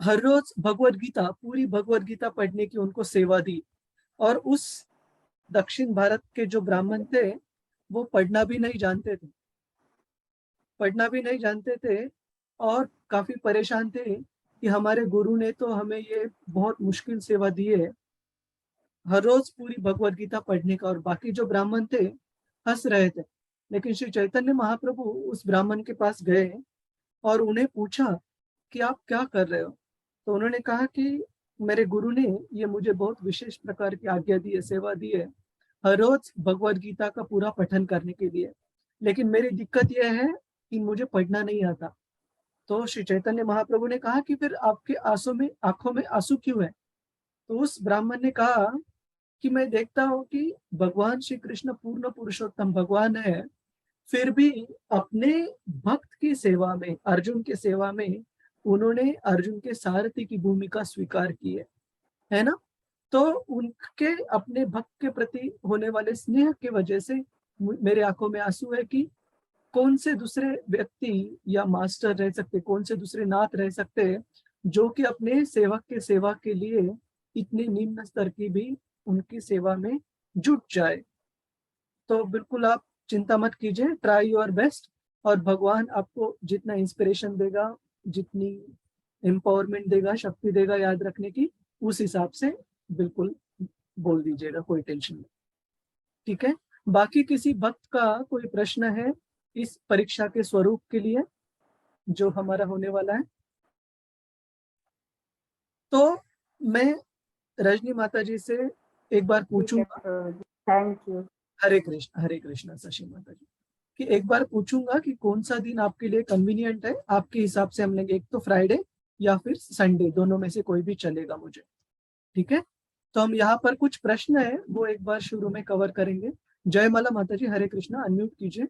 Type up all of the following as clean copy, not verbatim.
हर रोज भगवत गीता, पूरी भगवत गीता पढ़ने की उनको सेवा दी। और उस दक्षिण भारत के जो ब्राह्मण थे वो पढ़ना भी नहीं जानते थे और काफी परेशान थे कि हमारे गुरु ने तो हमें ये बहुत मुश्किल सेवा दी है, हर रोज पूरी भगवत गीता पढ़ने का। और बाकी जो ब्राह्मण थे हंस रहे थे। लेकिन श्री चैतन्य महाप्रभु उस ब्राह्मण के पास गए और उन्हें पूछा कि आप क्या कर रहे हो। तो उन्होंने कहा कि मेरे गुरु ने ये मुझे बहुत विशेष प्रकार की आज्ञा दी है, सेवा दी है, हर रोज भगवत गीता का पूरा पठन करने के लिए। लेकिन मेरी दिक्कत यह है कि मुझे पढ़ना नहीं आता। तो श्री चैतन्य महाप्रभु ने कहा कि फिर आपके आंखों में आंसू क्यों है। तो उस ब्राह्मण ने कहा कि मैं देखता हूँ कि भगवान श्री कृष्ण पूर्ण पुरुषोत्तम भगवान है, फिर भी अपने भक्त की सेवा में, अर्जुन की सेवा में उन्होंने अर्जुन के सारथी की भूमिका स्वीकार की है ना। तो उनके अपने भक्त के प्रति होने वाले स्नेह की वजह से मेरे आंखों में आंसू है कि कौन से दूसरे व्यक्ति या मास्टर रह सकते, कौन से दूसरे नाथ रह सकते जो कि अपने सेवक के सेवा के लिए इतने निम्न स्तर की भी उनकी सेवा में जुट जाए। तो बिल्कुल आप चिंता मत कीजिए, ट्राई योर बेस्ट, और भगवान आपको जितना इंस्पिरेशन देगा, जितनी एम्पावरमेंट देगा, शक्ति देगा याद रखने की, उस हिसाब से बिल्कुल बोल दीजिएगा, कोई टेंशन नहीं। ठीक है। बाकी किसी भक्त का कोई प्रश्न है इस परीक्षा के स्वरूप के लिए जो हमारा होने वाला है? तो मैं रजनी माता जी से एक बार पूछूंगा। Thank you. हरे कृष्णा शशि माता जी, कि एक बार पूछूंगा कि कौन सा दिन आपके लिए कन्वीनियंट है, आपके हिसाब से हम लेंगे, एक तो फ्राइडे या फिर संडे, दोनों में से कोई भी चलेगा मुझे। ठीक है। तो हम यहाँ पर कुछ प्रश्न है वो एक बार शुरू में कवर करेंगे। जय माला माता जी, हरे कृष्णा, अनम्यूट कीजिए।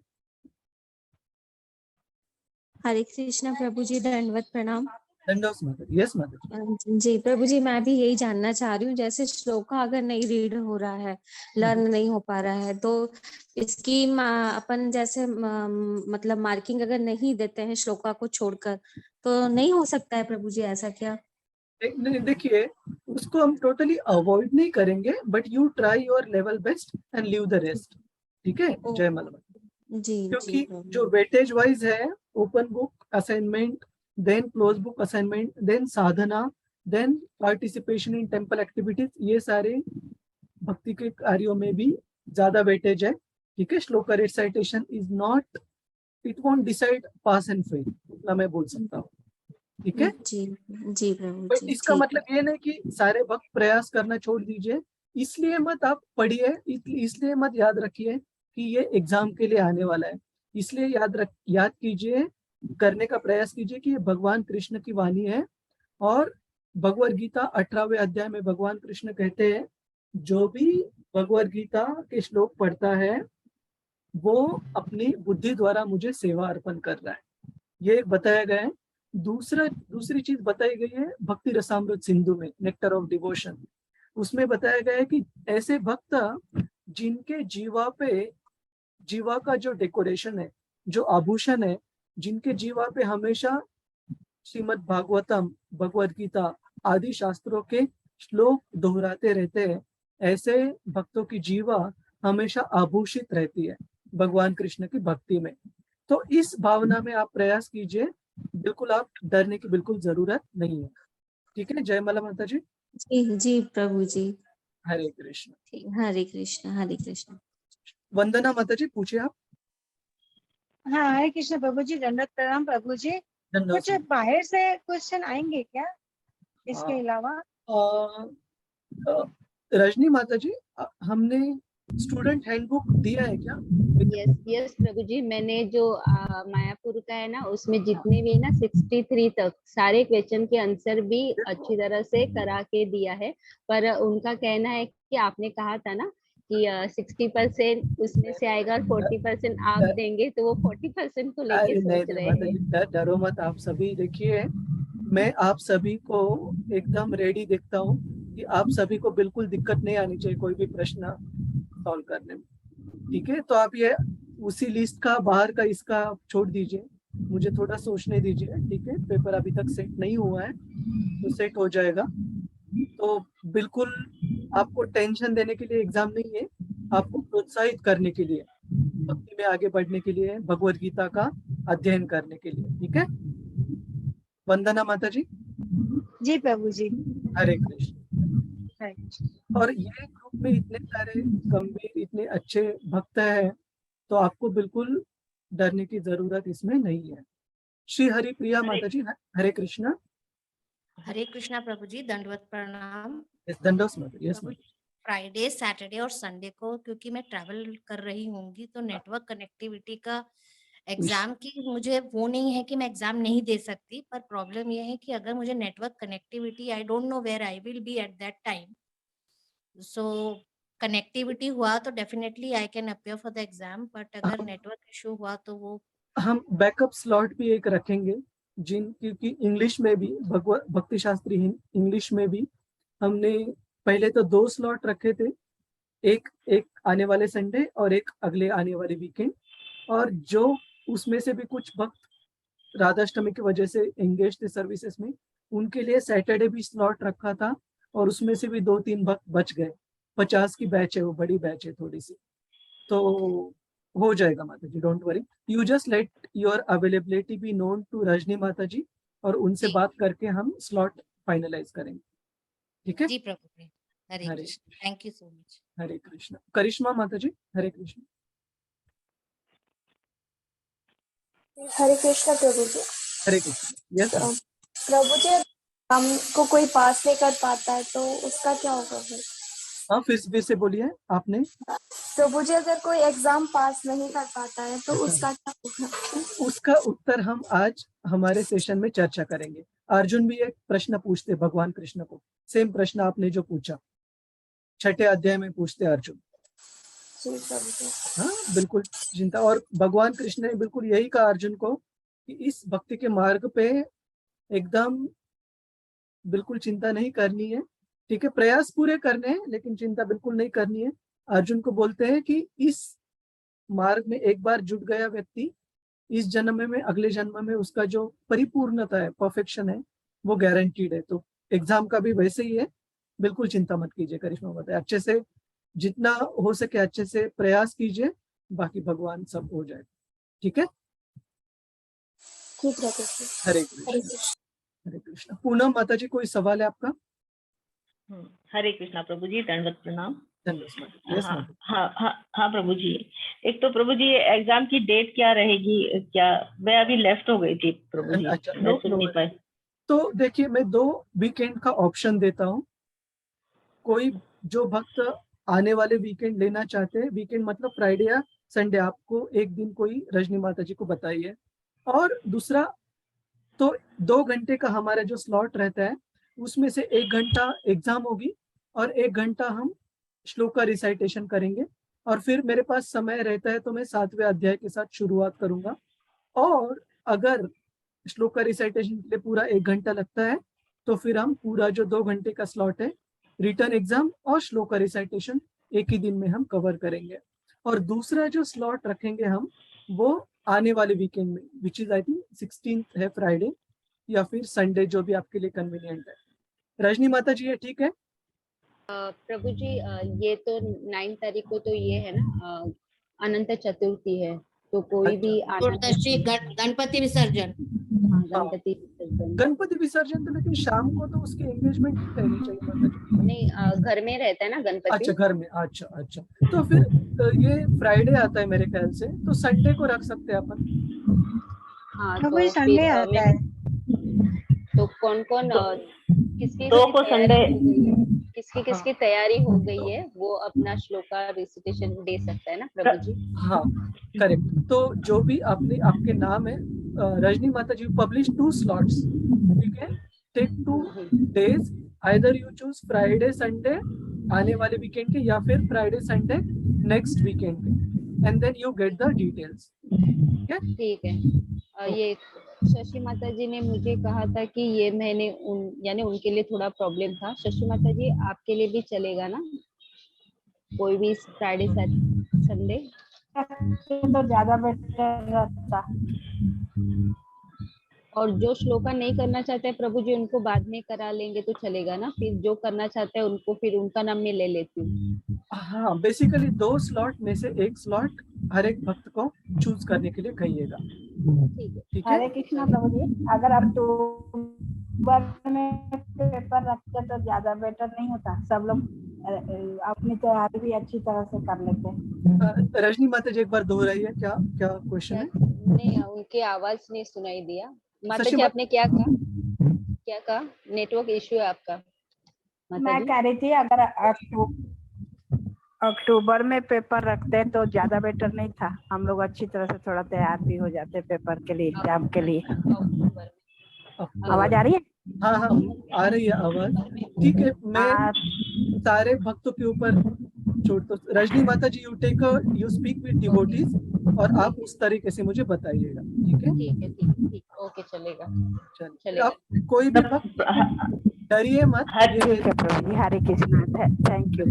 हरे कृष्णा प्रभु जी, दंडवत प्रणाम। दंडवत माता जी। यस माता जी। जी प्रभु जी, मैं भी यही जानना चाह रही हूँ, जैसे श्लोका अगर नहीं रीड हो रहा है, लर्न नहीं हो पा रहा है, तो इसकी अपन जैसे मतलब मार्किंग अगर नहीं देते हैं श्लोका को छोड़कर, तो नहीं हो सकता है प्रभु जी, ऐसा क्या? नहीं, देखिए, उसको हम टोटली अवॉइड नहीं करेंगे, but you try your level best and leave the rest. ठीक है। जय माला। जी क्योंकि जो वेटेज वाइज है, open book assignment, then close book assignment, then साधना, then participation in temple activities, ये सारे भक्ति के कार्यों में भी ज्यादा वेटेज है। ठीक है। Shloka recitation is not, it won't decide pass and fail, इतना मैं बोल सकता हूँ। ठीक है। जी जी प्रभु बट जी, इसका मतलब ये नहीं कि सारे भक्त प्रयास करना छोड़ दीजिए, इसलिए मत आप पढ़िए, इसलिए मत याद रखिए कि ये एग्जाम के लिए आने वाला है। इसलिए याद कीजिए, करने का प्रयास कीजिए कि ये भगवान कृष्ण की वाणी है। और भगवत गीता 18वें अध्याय में भगवान कृष्ण कहते हैं, जो भी भगवत गीता के श्लोक पढ़ता है वो अपनी बुद्धि द्वारा मुझे सेवा अर्पण कर रहा है, ये बताया गया है। दूसरी चीज बताई गई है भक्ति रसामृत सिंधु में, नेक्टर ऑफ डिवोशन, उसमें बताया गया है कि ऐसे भक्त जिनके जीवा का जो डेकोरेशन है, जो आभूषण है, जिनके जीवा पे हमेशा श्रीमद् भागवतम, भगवत गीता आदि शास्त्रों के श्लोक दोहराते रहते हैं, ऐसे भक्तों की जीवा हमेशा आभूषित रहती है भगवान कृष्ण की भक्ति में। तो इस भावना में आप प्रयास कीजिए, बिल्कुल आप डरने की बिल्कुल जरूरत नहीं है। ठीक है। जय माला माता जी। जी प्रभु जी। हरे कृष्ण। हरे कृष्ण, हरे कृष्ण। वंदना माता जी, पूछिए आप। हाँ, हरे कृष्ण प्रभु जी, दंडवत प्रणाम प्रभु जी। कुछ बाहर से क्वेश्चन आएंगे क्या इसके अलावा? रजनी माता जी, हमने स्टूडेंट हैंडबुक दिया है क्या? यस प्रभु जी, मैंने जो मायापुर का है ना, उसमें जितने भी ना 63 तक सारे क्वेश्चन के आंसर भी अच्छी तरह से करा के दिया है। पर उनका कहना है कि आपने कहा था ना कि 60% उसमें से आएगा और 40% आप देंगे, तो वो 40% को लेके सोच रहे हैं। डरो मत आप सभी। देखिए, मैं आप सभी को एकदम रेडी देखता हूँ कि आप सभी को बिल्कुल दिक्कत नहीं आनी चाहिए कोई भी प्रश्न सॉल्व करने में। ठीक है। तो आप ये उसी लिस्ट का बाहर का इसका छोड़ दीजिए, मुझे थोड़ा सोचने दीजिए, ठीक है? पेपर अभी तक सेट नहीं हुआ है, तो सेट हो जाएगा। तो बिल्कुल आपको टेंशन देने के लिए एग्जाम नहीं है, आपको प्रोत्साहित करने के लिए, भक्ति में आगे बढ़ने के लिए, भगवत गीता का अध्ययन करने के लिए, ठीक है? वंदना माता जी। जी प्रभु जी। हरे कृष्ण। हरे कृष्ण। और ये ग्रुप में इतने सारे गंभीर, इतने अच्छे भक्त हैं, तो आपको बिल्कुल डरने की जरूरत इसमें नहीं है। श्री हरि प्रिया माता जी, हरे कृष्णा। हरे कृष्णा प्रभु जी, दंडवत प्रणाम। दंडोस माता जी। यस प्रभु, फ्राइडे, सैटरडे और संडे को क्योंकि मैं ट्रैवल कर रही होंगी, तो नेटवर्क कनेक्टिविटी का एग्जाम की मुझे वो नहीं है कि मैं एग्जाम नहीं दे सकती, पर प्रॉब्लम ये है कि अगर मुझे network connectivity, I don't know where I will be at that time, so connectivity हुआ तो definitely I can appear for the exam, but अगर नेटवर्क इशू हुआ तो वो हम बैकअप स्लॉट भी एक रखेंगे, क्योंकि इंग्लिश में भी भक्ति शास्त्री इंग्लिश में भी हमने पहले तो 2 स्लॉट रखे थे, एक आने वाले संडे और एक अगले आने वाले वीकेंड, और जो उसमें से भी कुछ भक्त राधाष्टमी की वजह से एंगेज थे सर्विसेज में, उनके लिए सैटरडे भी स्लॉट रखा था, और उसमें से भी 2-3 भक्त बच गए। 50 की बैच है, वो बड़ी बैच है थोड़ी सी, तो हो जाएगा माता जी, don't worry. You just let your availability be known to Rajni माता जी, और उनसे बात करके हम स्लॉट फाइनलाइज करेंगे, ठीक है? जी प्रभु जी। Hare Krishna, thank you so much. Hare Krishna. Karishma माता जी, हरे कृष्ण। हरे कृष्ण प्रभु जी। हरे कृष्ण। यस प्रभु जी, हमको कोई पास नहीं कर पाता है तो उसका क्या होगा फिर? हाँ, फिर से बोलिए आपने। प्रभु जी, अगर कोई एग्जाम पास नहीं कर पाता है तो उसका क्या होगा? उसका उत्तर हम आज हमारे सेशन में चर्चा करेंगे। अर्जुन भी एक प्रश्न पूछते भगवान कृष्ण को, सेम प्रश्न आपने जो पूछा, 6ठे अध्याय में पूछते अर्जुन। हाँ बिल्कुल चिंता, और भगवान कृष्ण ने बिल्कुल यही कहा अर्जुन को कि इस भक्ति के मार्ग पे एकदम बिल्कुल चिंता नहीं करनी है, ठीक है? प्रयास पूरे करने हैं, लेकिन चिंता बिल्कुल नहीं करनी है। अर्जुन को बोलते हैं कि इस मार्ग में एक बार जुट गया व्यक्ति, इस जन्म में अगले जन्म में उसका जो परिपूर्णता है, परफेक्शन है, वो गारंटीड है। तो एग्जाम का भी वैसे ही है, बिल्कुल चिंता मत कीजिए। करिश्मा बताए, अच्छे से जितना हो सके अच्छे से प्रयास कीजिए, बाकी भगवान सब हो जाए, ठीक है? ठीक है। हरे कृष्ण। हरे कृष्ण। पूनम माता जी, कोई सवाल है आपका? हरे कृष्णा प्रभु जी, दंडवत प्रणाम। हाँ प्रभु जी, एक तो प्रभु जी एग्जाम की डेट क्या रहेगी? क्या मैं अभी लेफ्ट हो गई थी प्रभु जी? अच्छा, नहीं पाई। तो देखिए, मैं 2 वीकेंड का ऑप्शन देता हूँ। कोई जो भक्त आने वाले वीकेंड लेना चाहते हैं, वीकेंड मतलब फ्राइडे या संडे, आपको एक दिन कोई रजनी माता जी को बताइए। और दूसरा, तो 2 घंटे का हमारा जो स्लॉट रहता है, उसमें से 1 घंटा एग्जाम होगी और 1 घंटा हम श्लोक का रिसाइटेशन करेंगे। और फिर मेरे पास समय रहता है तो मैं 7वें अध्याय के साथ शुरुआत करूंगा। और अगर श्लोक का रिसाइटेशन के लिए पूरा 1 घंटा लगता है, तो फिर हम पूरा जो 2 घंटे का स्लॉट है, रिटर्न एग्जाम और श्लोक का रिसाइटेशन एक ही दिन में हम कवर करेंगे। और दूसरा जो स्लॉट रखेंगे हम, वो आने वाले वीकेंड में, which is I think 16th है फ्राइडे, या फिर संडे, जो भी आपके लिए कन्वीनियंट है। रजनी माता जी, ये ठीक है? प्रभु जी, ये तो 9 तारीख को तो ये है ना, अनंत चतुर्थी है, तो कोई भी गणपति विसर्जन। गणपति विसर्जन तो लेकिन शाम को तो उसकी एंगेजमेंट नहीं रहनी चाहिए माता जी। नहीं, घर में रहता है ना गणपति। अच्छा, घर में। अच्छा, तो फिर ये फ्राइडे आता है मेरे ख्याल से, तो संडे को रख सकते हैं अपन। हाँ, तो कोई संडे आता है। तो कौन किसकी किसकी तैयारी हो गई है, वो अपना श्लोक का रिसाइटेशन दे सकता है ना प्रभु जी? हाँ करेक्ट। तो जो भी आपके नाम है, रजनी माता जी, पब्लिश 2 स्लॉट्स, ठीक है? Take 2 days, either you choose Friday Sunday आने वाले वीकेंड के, या फिर फ्राइडे संडे नेक्स्ट वीकेंड के, and then you get the details, ठीक है। ये शशि माता जी ने मुझे कहा था कि ये मैंने यानी उनके लिए थोड़ा प्रॉब्लम था। शशि माता जी, आपके लिए भी चलेगा ना कोई भी फ्राइडे संडे? तो ज्यादा बेटर रहता। और जो श्लोका नहीं करना चाहते हैं प्रभु जी उनको बाद में करा लेंगे तो चलेगा ना, फिर जो करना चाहते हैं उनको फिर उनका नाम मैं ले लेती हूँ। हाँ, बेसिकली 2 स्लॉट में से 1 स्लॉट हर एक भक्त को चूज करने के लिए कहिएगा। ठीक है। हरे कृष्णा प्रभु जी, अगर अक्टूबर में पेपर रखते तो ज्यादा बेटर नहीं होता? सब लोग अपनी तैयारी भी अच्छी तरह से कर लेते हैं। रजनी माता जी एक बार दोहराइए, क्या क्या क्वेश्चन है? नहीं, उनकी आवाज नहीं सुनाई दिया। माता जी आपने क्या कहा? नेटवर्क इश्यू है आपका? मैं कह रही थी अगर अक्टूबर में पेपर रखते तो ज्यादा बेटर नहीं था? हम लोग अच्छी तरह से थोड़ा तैयार भी हो जाते पेपर के लिए, एग्जाम के लिए। आवाज आ रही है? हाँ हाँ आ रही है आवाज। ठीक है, मैं सारे भक्तों के ऊपर छोड़ता हूँ। रजनी माता जी यू स्पीक विद डिवोटीज और आप उस तरीके से मुझे बताइएगा। ठीक है? ठीक, ओके, चलेगा। आप कोई भी भक्त डरिए मत। ठीक है प्रभु जी, हरे कृष्णा, थैंक यू।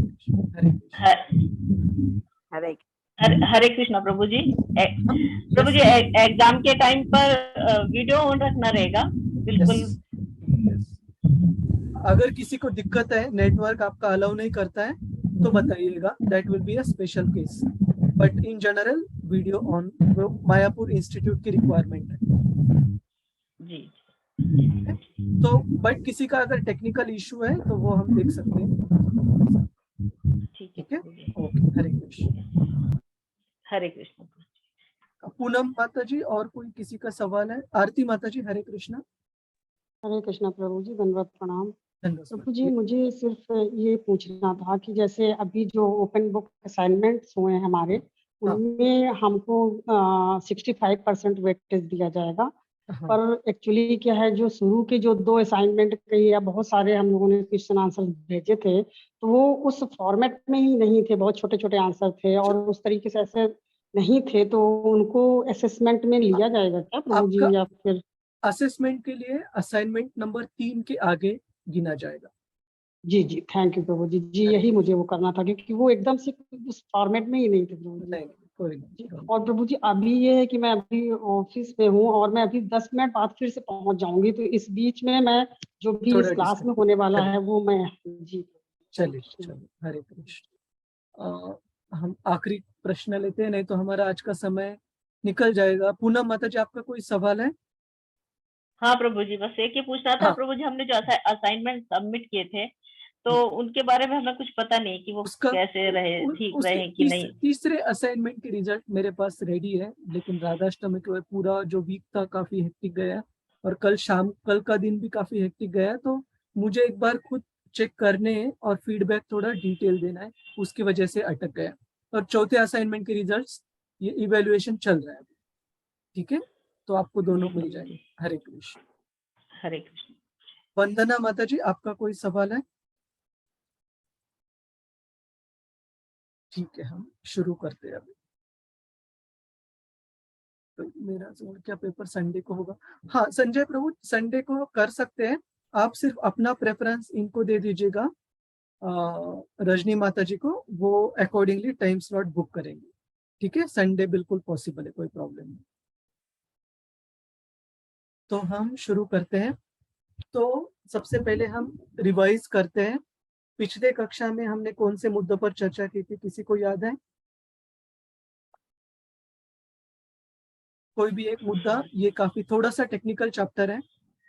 हरे कृष्णा प्रभु जी। प्रभु जी एग्जाम के टाइम पर वीडियो ऑन रखना रहेगा बिल्कुल। अगर किसी को दिक्कत है, नेटवर्क आपका अलाउ नहीं करता है तो बताइएगा, that will be a special case, but in general video on Mayapur institute की रिक्वायरमेंट है जी। तो बट किसी का अगर टेक्निकल इशू है तो वो हम देख सकते हैं। ठीक है, ओके। हरे कृष्ण। हरे कृष्ण। पूनम माता जी और कोई किसी का सवाल है? आरती माता जी, हरे कृष्णा। हरे कृष्णा प्रभु जी, दंडवत प्रणाम। धन्यवाद प्रभु जी, मुझे सिर्फ ये पूछना था कि जैसे अभी जो ओपन बुक असाइनमेंट्स हुए हैं हमारे, उनमें हमको 65% वेटेज दिया जाएगा। पर एक्चुअली क्या है, जो शुरू के जो 2 असाइनमेंट के या बहुत सारे हम लोगों ने क्वेश्चन आंसर भेजे थे, तो वो उस फॉर्मेट में ही नहीं थे, बहुत छोटे छोटे आंसर थे और उस तरीके से ऐसे नहीं थे, तो उनको असेसमेंट में लिया जाएगा क्या प्रभु जी, या फिर? असेसमेंट के लिए असाइनमेंट नंबर 3 के आगे गिना जाएगा। जी जी, थैंक यू प्रभु जी। जी, यही मुझे वो करना था क्योंकि वो एकदम से उस फॉर्मेट में ही नहीं थे प्रभु जी। नहीं, कोई नहीं। और प्रभु जी, अभी ये है कि मैं अभी ऑफिस में हूँ और मैं अभी 10 मिनट बाद फिर से पहुंच जाऊंगी, तो इस बीच में मैं जो भी इस क्लास में होने वाला है वो मैं जी। चलिए, हरे कृष्ण। हम आखिरी प्रश्न लेते हैं, नहीं तो हमारा आज का समय निकल जाएगा। पूनम माता जी, आपका कोई सवाल है? हाँ प्रभु जी, बस एक ही पूछना था। प्रभु जी, हमने जो असाइनमेंट सबमिट किए थे तो उनके बारे में हमें कुछ पता नहीं कि वो कैसे रहे, ठीक रहे कि नहीं। तीसरे असाइनमेंट के रिजल्ट मेरे पास रेडी है, लेकिन राधाष्टमी के पूरा जो वीक था काफी हेक्टिक गया और कल का दिन भी काफी हेक्टिक गया, तो मुझे एक बार खुद चेक करने और फीडबैक थोड़ा डिटेल देना है, उसकी वजह से अटक गया। और चौथे असाइनमेंट के रिजल्ट्स ये इवेल्युएशन चल रहा है। ठीक है, तो आपको दोनों मिल जाएंगे। हरे कृष्ण। हरे कृष्ण। वंदना माता जी, आपका कोई सवाल है? ठीक है, हम शुरू करते हैं अभी। तो मेरा क्या पेपर संडे को होगा? हाँ संजय प्रभु, संडे को कर सकते हैं। आप सिर्फ अपना प्रेफरेंस इनको दे दीजिएगा, रजनी माता जी को, वो अकॉर्डिंगली टाइम स्लॉट बुक करेंगे। ठीक है, संडे बिल्कुल पॉसिबल है, कोई प्रॉब्लम नहीं। तो हम शुरू करते हैं। तो सबसे पहले हम रिवाइज करते हैं, पिछले कक्षा में हमने कौन से मुद्दों पर चर्चा की थी, किसी को याद है? कोई भी एक मुद्दा, ये काफी थोड़ा सा टेक्निकल चैप्टर है,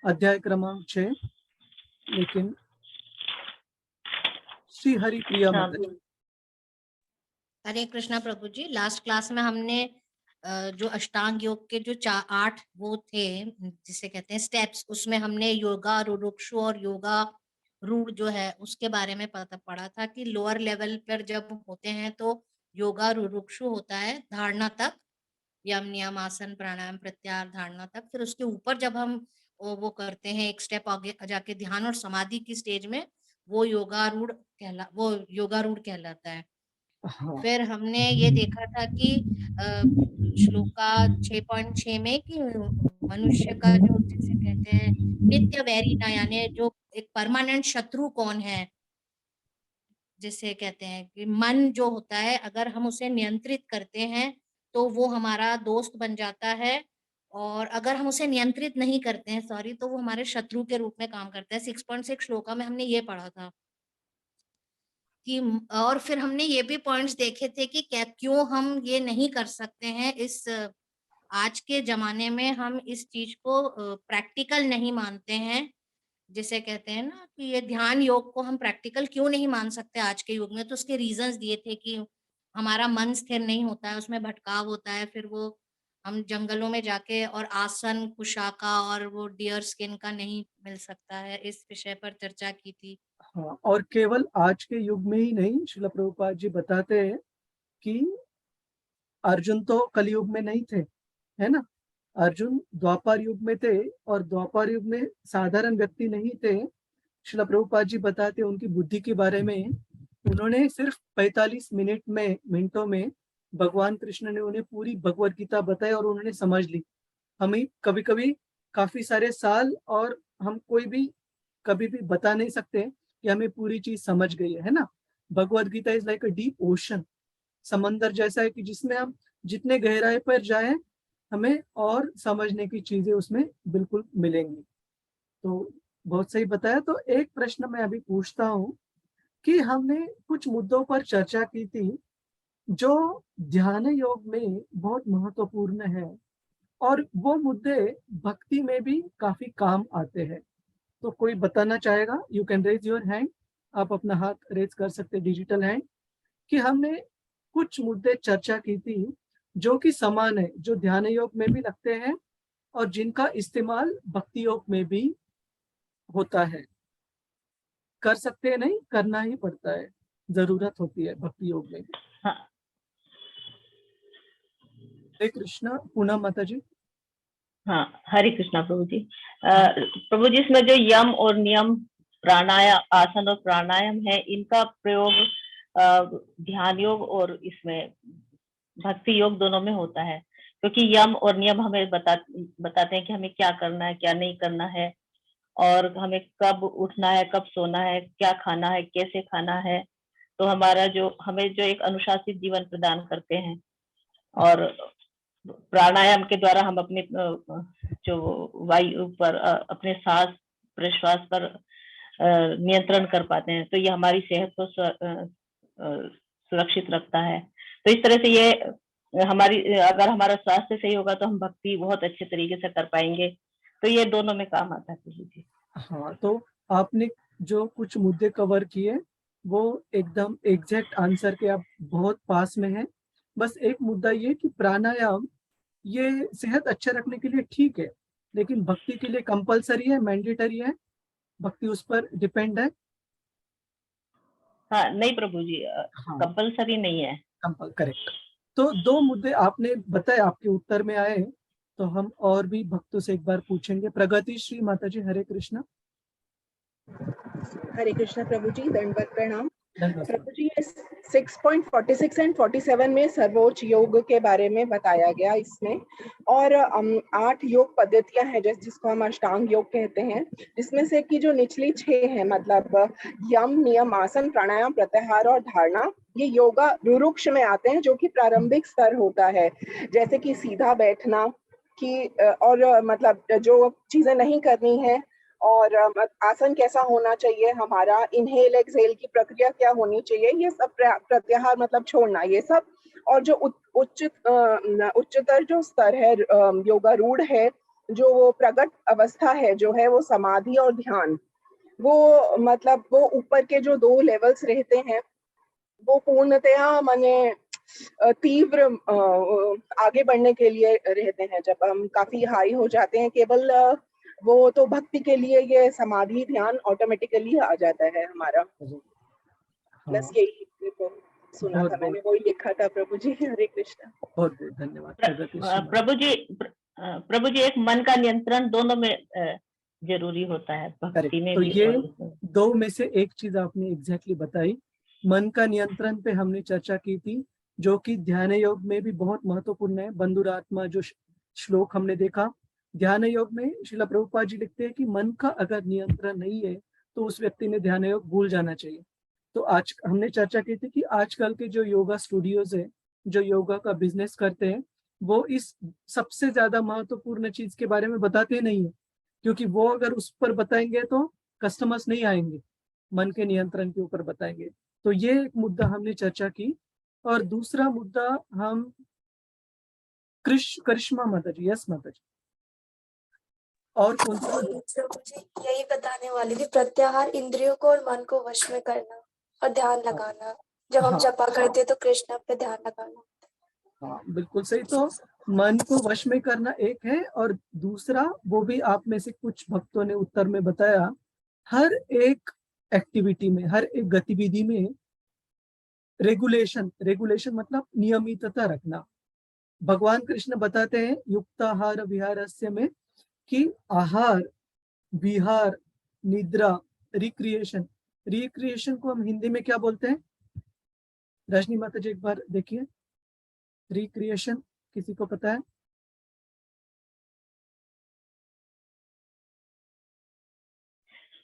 अध्याय क्रमांक 6, लेकिन श्री हरि प्रिया माता जी। हरे कृष्णा प्रभु जी, लास्ट क्लास में हमने जो अष्टांग योग के जो 8 वो थे, जिसे कहते हैं स्टेप्स, उसमें हमने योगा रुरुक्षु और योगा रूढ़ जो है उसके बारे में पता पड़ा था कि लोअर लेवल पर जब होते हैं तो योगा रुरुक्षु होता है धारणा तक, यम नियम आसन प्राणायाम प्रत्याहार धारणा तक। फिर उसके ऊपर जब हम वो करते हैं एक स्टेप आगे जाके ध्यान और समाधि की स्टेज में, वो योगारूढ़ कहलाता है। फिर हमने ये देखा था कि श्लोका 6.6 में कि मनुष्य का जो जिसे कहते हैं नित्य वैरी ना, यानी जो एक परमानेंट शत्रु कौन है, जिसे कहते हैं कि मन जो होता है, अगर हम उसे नियंत्रित करते हैं तो वो हमारा दोस्त बन जाता है और अगर हम उसे नियंत्रित नहीं करते हैं तो वो हमारे शत्रु के रूप में काम करता है। 6.6 श्लोका में हमने ये पढ़ा था कि और फिर हमने ये भी पॉइंट्स देखे थे कि क्यों हम ये नहीं कर सकते हैं। इस आज के जमाने में हम इस चीज को प्रैक्टिकल नहीं मानते हैं, जिसे कहते हैं ना कि ये ध्यान योग को हम प्रैक्टिकल क्यों नहीं मान सकते आज के युग में। तो उसके रीजंस दिए थे कि हमारा मन स्थिर नहीं होता है, उसमें भटकाव होता है, फिर वो हम जंगलों में जाके और आसन कुशाका और वो डियर स्किन का नहीं मिल सकता है। इस विषय पर चर्चा की थी। हाँ, और केवल आज के युग में ही नहीं, श्रील प्रभुपाद जी बताते हैं कि अर्जुन तो कलयुग में नहीं थे, है ना। अर्जुन द्वापर युग में थे, और द्वापर युग में साधारण व्यक्ति नहीं थे। श्रील प्रभुपाद जी बताते हैं उनकी बुद्धि के बारे में। उन्होंने सिर्फ 45 मिनटों में भगवान कृष्ण ने उन्हें पूरी भगवत गीता बताई और उन्होंने समझ ली। हमें कभी कभी काफी सारे साल और हम कोई भी कभी भी बता नहीं सकते कि हमें पूरी चीज समझ गई है ना। Bhagavad Gita is like a deep ocean, समंदर जैसा है कि जिसमें हम जितने गहराई पर जाएं हमें और समझने की चीजें उसमें बिल्कुल मिलेंगी। तो बहुत सही बताया। तो एक प्रश्न मैं अभी पूछता हूँ कि हमने कुछ मुद्दों पर चर्चा की थी जो ध्यान योग में बहुत महत्वपूर्ण है, और वो मुद्दे भक्ति में भी काफी काम आते हैं। तो कोई बताना चाहेगा? You can raise your hand, आप अपना हाथ रेज कर सकते, डिजिटल हैंड। कि हमने कुछ मुद्दे चर्चा की थी जो कि समान है, जो ध्यान योग में भी लगते हैं और जिनका इस्तेमाल भक्ति योग में भी होता है। कर सकते हैं, नहीं करना ही पड़ता है, जरूरत होती है भक्ति योग में। हाँ। हरे कृष्णा। पूनम माता जी। हाँ, हरे कृष्णा प्रभु जी। प्रभु जी, इसमें जो यम और नियम, प्राणायाम, आसन और प्राणायाम है, इनका प्रयोग ध्यान योग और इसमें भक्ति योग दोनों में होता है। क्योंकि यम और नियम हमें बताते हैं कि हमें क्या करना है, क्या नहीं करना है, और हमें कब उठना है, कब सोना है, क्या खाना है, कैसे खाना है। तो हमें जो एक अनुशासित जीवन प्रदान करते हैं। और प्राणायाम के द्वारा हम अपने जो वायु पर, अपने सांस प्रश्वास पर नियंत्रण कर पाते हैं। तो ये हमारी सेहत को सुरक्षित रखता है। तो इस तरह से ये अगर हमारा स्वास्थ्य सही होगा तो हम भक्ति बहुत अच्छे तरीके से कर पाएंगे। तो ये दोनों में काम आता है प्रभु जी। हाँ, तो आपने जो कुछ मुद्दे कवर किए वो एकदम एग्जैक्ट आंसर के आप बहुत पास में हैं। बस एक मुद्दा ये कि प्राणायाम ये सेहत अच्छा रखने के लिए ठीक है, लेकिन भक्ति के लिए कंपलसरी है, मैंडेटरी है, भक्ति उस पर डिपेंड है। हाँ, नहीं प्रभु जी, कंपलसरी नहीं है। करेक्ट। तो दो मुद्दे आपने बताए, आपके उत्तर में आए, तो हम और भी भक्तों से एक बार पूछेंगे। प्रगति श्री माता जी, हरे कृष्णा। हरे कृष्णा प्रभु जी, दंडवत प्रणाम। प्रभु जी, 6.46 एंड 47 में सर्वोच्च योग के बारे में बताया गया इसमें, और 8 योग पद्धतियां हैं जिसको हम अष्टांग योग कहते हैं, जिसमें से कि जो निचली 6 है, मतलब यम, नियम, आसन, प्राणायाम, प्रत्याहार और धारणा, ये योगा रुरुक्ष में आते हैं, जो कि प्रारंभिक स्तर होता है। जैसे कि सीधा बैठना, कि और मतलब जो चीजें नहीं करनी है, और आसन कैसा होना चाहिए हमारा, इनहेल एक्सहेल की प्रक्रिया क्या होनी चाहिए, ये सब, प्रत्याहार मतलब छोड़ना, ये सब। और जो उच्चतर जो स्तर है योगारूढ़ है, जो वो प्रगट अवस्था है, जो है वो समाधि और ध्यान, वो मतलब वो ऊपर के जो 2 लेवल्स रहते हैं, वो पूर्णतया माने तीव्र आगे बढ़ने के लिए रहते हैं। जब हम काफी हाई हो जाते हैं केवल वो, तो भक्ति के लिए ये समाधि ध्यान ऑटोमेटिकली आ जाता है हमारा। बस यही सुना था मैंने, वही लिखा था प्रभु जी। हरे कृष्णा। बहुत बहुत धन्यवाद प्रभु जी, एक मन का नियंत्रण दोनों में जरूरी होता है, भक्ति में तो भी। ये 2 में से एक चीज आपने एग्जैक्टली बताई। मन का नियंत्रण पे हमने चर्चा की थी, जो कि ध्यान योग में भी बहुत महत्वपूर्ण है। बंधुरात्मा जो श्लोक हमने देखा, ध्यान योग में श्रील प्रभुपाद जी लिखते हैं कि मन का अगर नियंत्रण नहीं है तो उस व्यक्ति ने ध्यान योग भूल जाना चाहिए। तो आज हमने चर्चा की थी कि आजकल के जो योगा स्टूडियोज है, जो योगा का बिजनेस करते हैं, वो इस सबसे ज्यादा महत्वपूर्ण चीज के बारे में बताते नहीं है, क्योंकि वो अगर उस पर बताएंगे तो कस्टमर्स नहीं आएंगे, मन के नियंत्रण के ऊपर बताएंगे। तो ये एक मुद्दा हमने चर्चा की। और दूसरा मुद्दा हम करिश्मा माता जी, यस माता जी, और कौन सा? मुझे यही बताने वाली थी, प्रत्याहार इंद्रियों को और मन को वश में करना और ध्यान लगाना। जब हम जपा करते हैं तो कृष्ण पे ध्यान लगाना। हाँ बिल्कुल सही। तो मन को वश में करना एक है, और दूसरा वो भी आप में से कुछ भक्तों ने उत्तर में बताया, हर एक एक्टिविटी में, हर एक गतिविधि में रेगुलेशन मतलब नियमितता रखना। भगवान कृष्ण बताते हैं युक्ताहार विहारस्य में कि आहार, विहार, निद्रा, रिक्रिएशन को हम हिंदी में क्या बोलते हैं? रजनी माता जी एक बार देखिए, रिक्रिएशन किसी को पता है?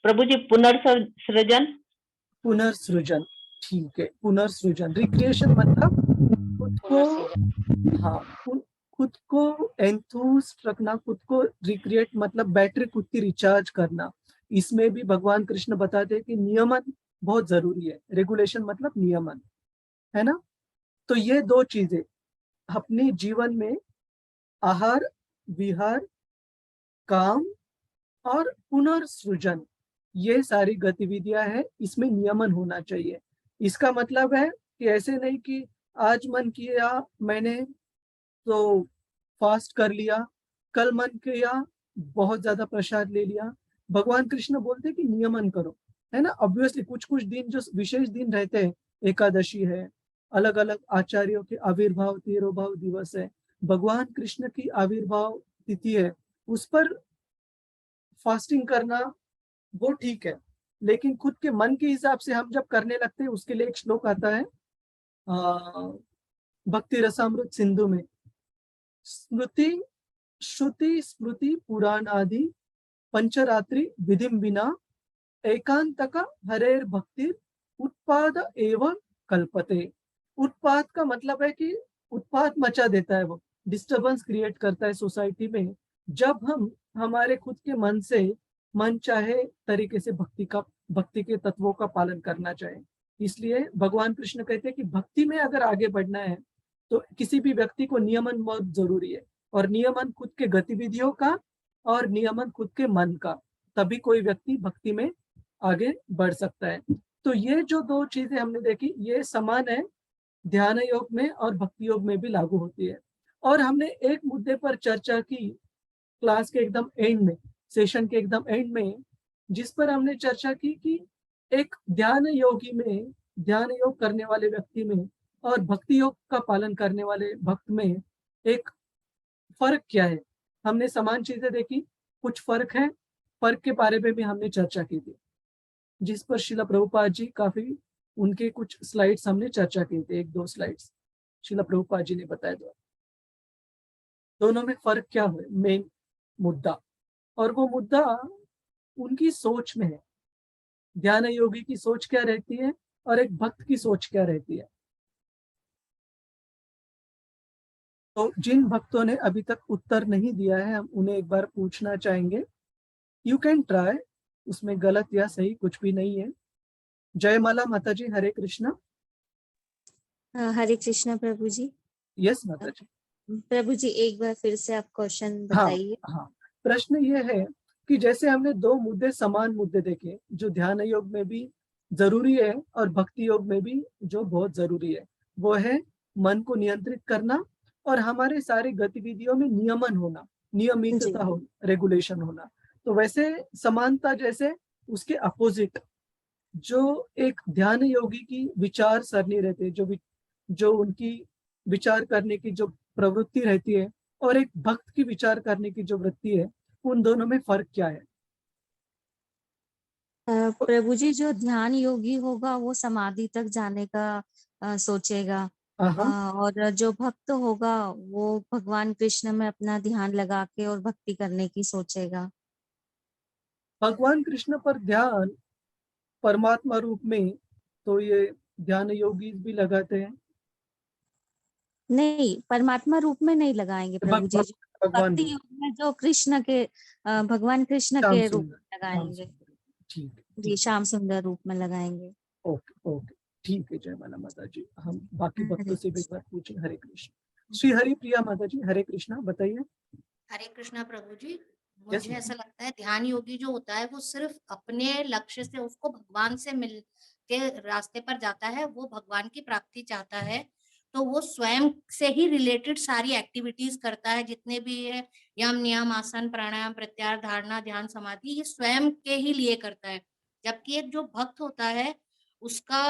प्रभु जी पुनर्सृजन। पुनर्सृजन, ठीक है, पुनर्सृजन। रिक्रिएशन मतलब खुद को, हाँ, खुद को एंथुस्ट रखना, खुद को रिक्रिएट मतलब बैटरी खुद की रिचार्ज करना। इसमें भी भगवान कृष्ण बताते हैं कि नियमन बहुत जरूरी है। रेगुलेशन मतलब नियमन, है ना? तो ये दो चीजें अपने जीवन में, आहार, विहार, काम और पुनर्सृजन, ये सारी गतिविधियां हैं, इसमें नियमन होना चाहिए। इसका मतलब है कि ऐसे नहीं कि आज मन किया मैंने तो फास्ट कर लिया, कल मन किया बहुत ज्यादा प्रसाद ले लिया। भगवान कृष्ण बोलते हैं कि नियमन करो, है ना? ऑब्वियसली कुछ कुछ दिन जो विशेष दिन रहते हैं, एकादशी है, अलग अलग आचार्यों के आविर्भाव तिरोभाव दिवस है, भगवान कृष्ण की आविर्भाव तिथि है, उस पर फास्टिंग करना वो ठीक है। लेकिन खुद के मन के हिसाब से हम जब करने लगते हैं, उसके लिए एक श्लोक आता है भक्ति रसामृत सिंधु में, स्मृति श्रुति स्मृति पुराण आदि पंचरात्रि विधिम बिना एकांतका हरेर भक्ति उत्पाद एवं कल्पते। उत्पाद का मतलब है कि उत्पाद मचा देता है, वो डिस्टरबेंस क्रिएट करता है सोसाइटी में। जब हम हमारे खुद के मन से मन चाहे तरीके से भक्ति के तत्वों का पालन करना चाहे। इसलिए भगवान कृष्ण कहते हैं कि भक्ति में अगर आगे बढ़ना है तो किसी भी व्यक्ति को नियमन बहुत जरूरी है, और नियमन खुद के गतिविधियों का और नियमन खुद के मन का, तभी कोई व्यक्ति भक्ति में आगे बढ़ सकता है। तो ये जो दो चीजें हमने देखी, ये समान है, ध्यान योग में और भक्ति योग में भी लागू होती है। और हमने एक मुद्दे पर चर्चा की क्लास के एकदम एंड में, सेशन के एकदम एंड में, जिस पर हमने चर्चा की कि एक ध्यान योगी में, ध्यान योग करने वाले व्यक्ति में और भक्ति योग का पालन करने वाले भक्त में एक फर्क क्या है। हमने समान चीजें देखी, कुछ फर्क है, फर्क के बारे में भी हमने चर्चा की थी, जिस पर शिला प्रभुपाद जी काफी, उनके कुछ स्लाइड्स हमने चर्चा की थी, एक दो स्लाइड्स शिला प्रभुपाद जी ने बताया। दोनों में फर्क क्या है, मेन मुद्दा, और वो मुद्दा उनकी सोच में है। ध्यान योगी की सोच क्या रहती है और एक भक्त की सोच क्या रहती है। तो जिन भक्तों ने अभी तक उत्तर नहीं दिया है, हम उन्हें एक बार पूछना चाहेंगे। यू कैन ट्राई, उसमें गलत या सही कुछ भी नहीं है। जयमाला माता जी, हरे कृष्णा। हरे कृष्णा प्रभु जी। यस माता जी। प्रभु जी एक बार फिर से आप क्वेश्चन बताइए। हाँ, प्रश्न ये है कि जैसे हमने दो मुद्दे, समान मुद्दे देखे, जो ध्यान योग में भी जरूरी है और भक्ति योग में भी जो बहुत जरूरी है, वो है मन को नियंत्रित करना और हमारे सारी गतिविधियों में नियमन होना, नियमितता हो, रेगुलेशन होना। तो वैसे समानता जैसे उसके अपोजिट जो एक ध्यान योगी की विचार सरणी रहती है, जो उनकी विचार करने की जो प्रवृत्ति रहती है, और एक भक्त की विचार करने की जो वृत्ति है, उन दोनों में फर्क क्या है? प्रभु जी, जो ध्यान योगी होगा वो समाधि तक जाने का सोचेगा, और जो भक्त होगा वो भगवान कृष्ण में अपना ध्यान लगा के और भक्ति करने की सोचेगा। भगवान कृष्ण पर ध्यान परमात्मा रूप में तो ये ध्यान योगी भी लगाते हैं। नहीं, परमात्मा रूप में नहीं लगाएंगे प्रभु जी, भगवान भक्ति योग में जो कृष्ण के भगवान कृष्ण श्याम के रूप सुंदर, में लगाएंगे। ठीक है, जी, श्याम सुंदर रूप में लगाएंगे। ओके ओके, ठीक है। जय माला माता जी। हम बाकी हरे भक्तों से भी एक बार पूछें। हरे कृष्ण। श्री हरि प्रिया माता जी, हरे कृष्णा, बताइए। हरे कृष्णा प्रभु जी। यस मुझे ऐसा लगता है ध्यान योगी जो होता है वो सिर्फ अपने लक्ष्य से, उसको भगवान से मिल के रास्ते पर जाता है, वो भगवान की प्राप्ति चाहता है, तो वो स्वयं से ही रिलेटेड सारी एक्टिविटीज करता है, जितने भी है यम नियम आसन प्राणायाम प्रत्याहार धारणा ध्यान समाधि, ये स्वयं के ही लिए करता है। जबकि एक जो भक्त होता है उसका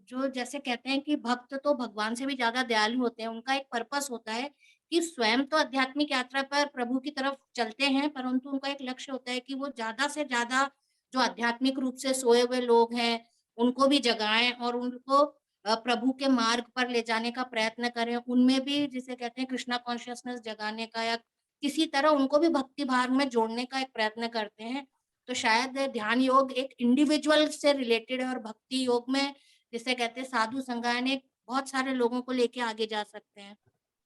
जो जैसे कहते हैं कि भक्त तो भगवान से भी ज्यादा दयालु होते हैं, उनका एक पर्पस होता है कि स्वयं तो आध्यात्मिक यात्रा पर प्रभु की तरफ चलते हैं, परंतु उनका एक लक्ष्य होता है कि वो ज्यादा से ज्यादा जो आध्यात्मिक रूप से सोए हुए लोग हैं उनको भी जगाएं और उनको प्रभु के मार्ग पर ले जाने का प्रयत्न करें, उनमें भी जिसे कहते हैं कृष्णा कॉन्शियसनेस जगाने का, या किसी तरह उनको भी भक्ति भाव में जोड़ने का एक प्रयत्न करते हैं। तो शायद ध्यान योग एक इंडिविजुअल से रिलेटेड है और भक्ति योग में जिसे कहते हैं साधु संगायन एक बहुत सारे लोगों को लेके आगे जा सकते हैं।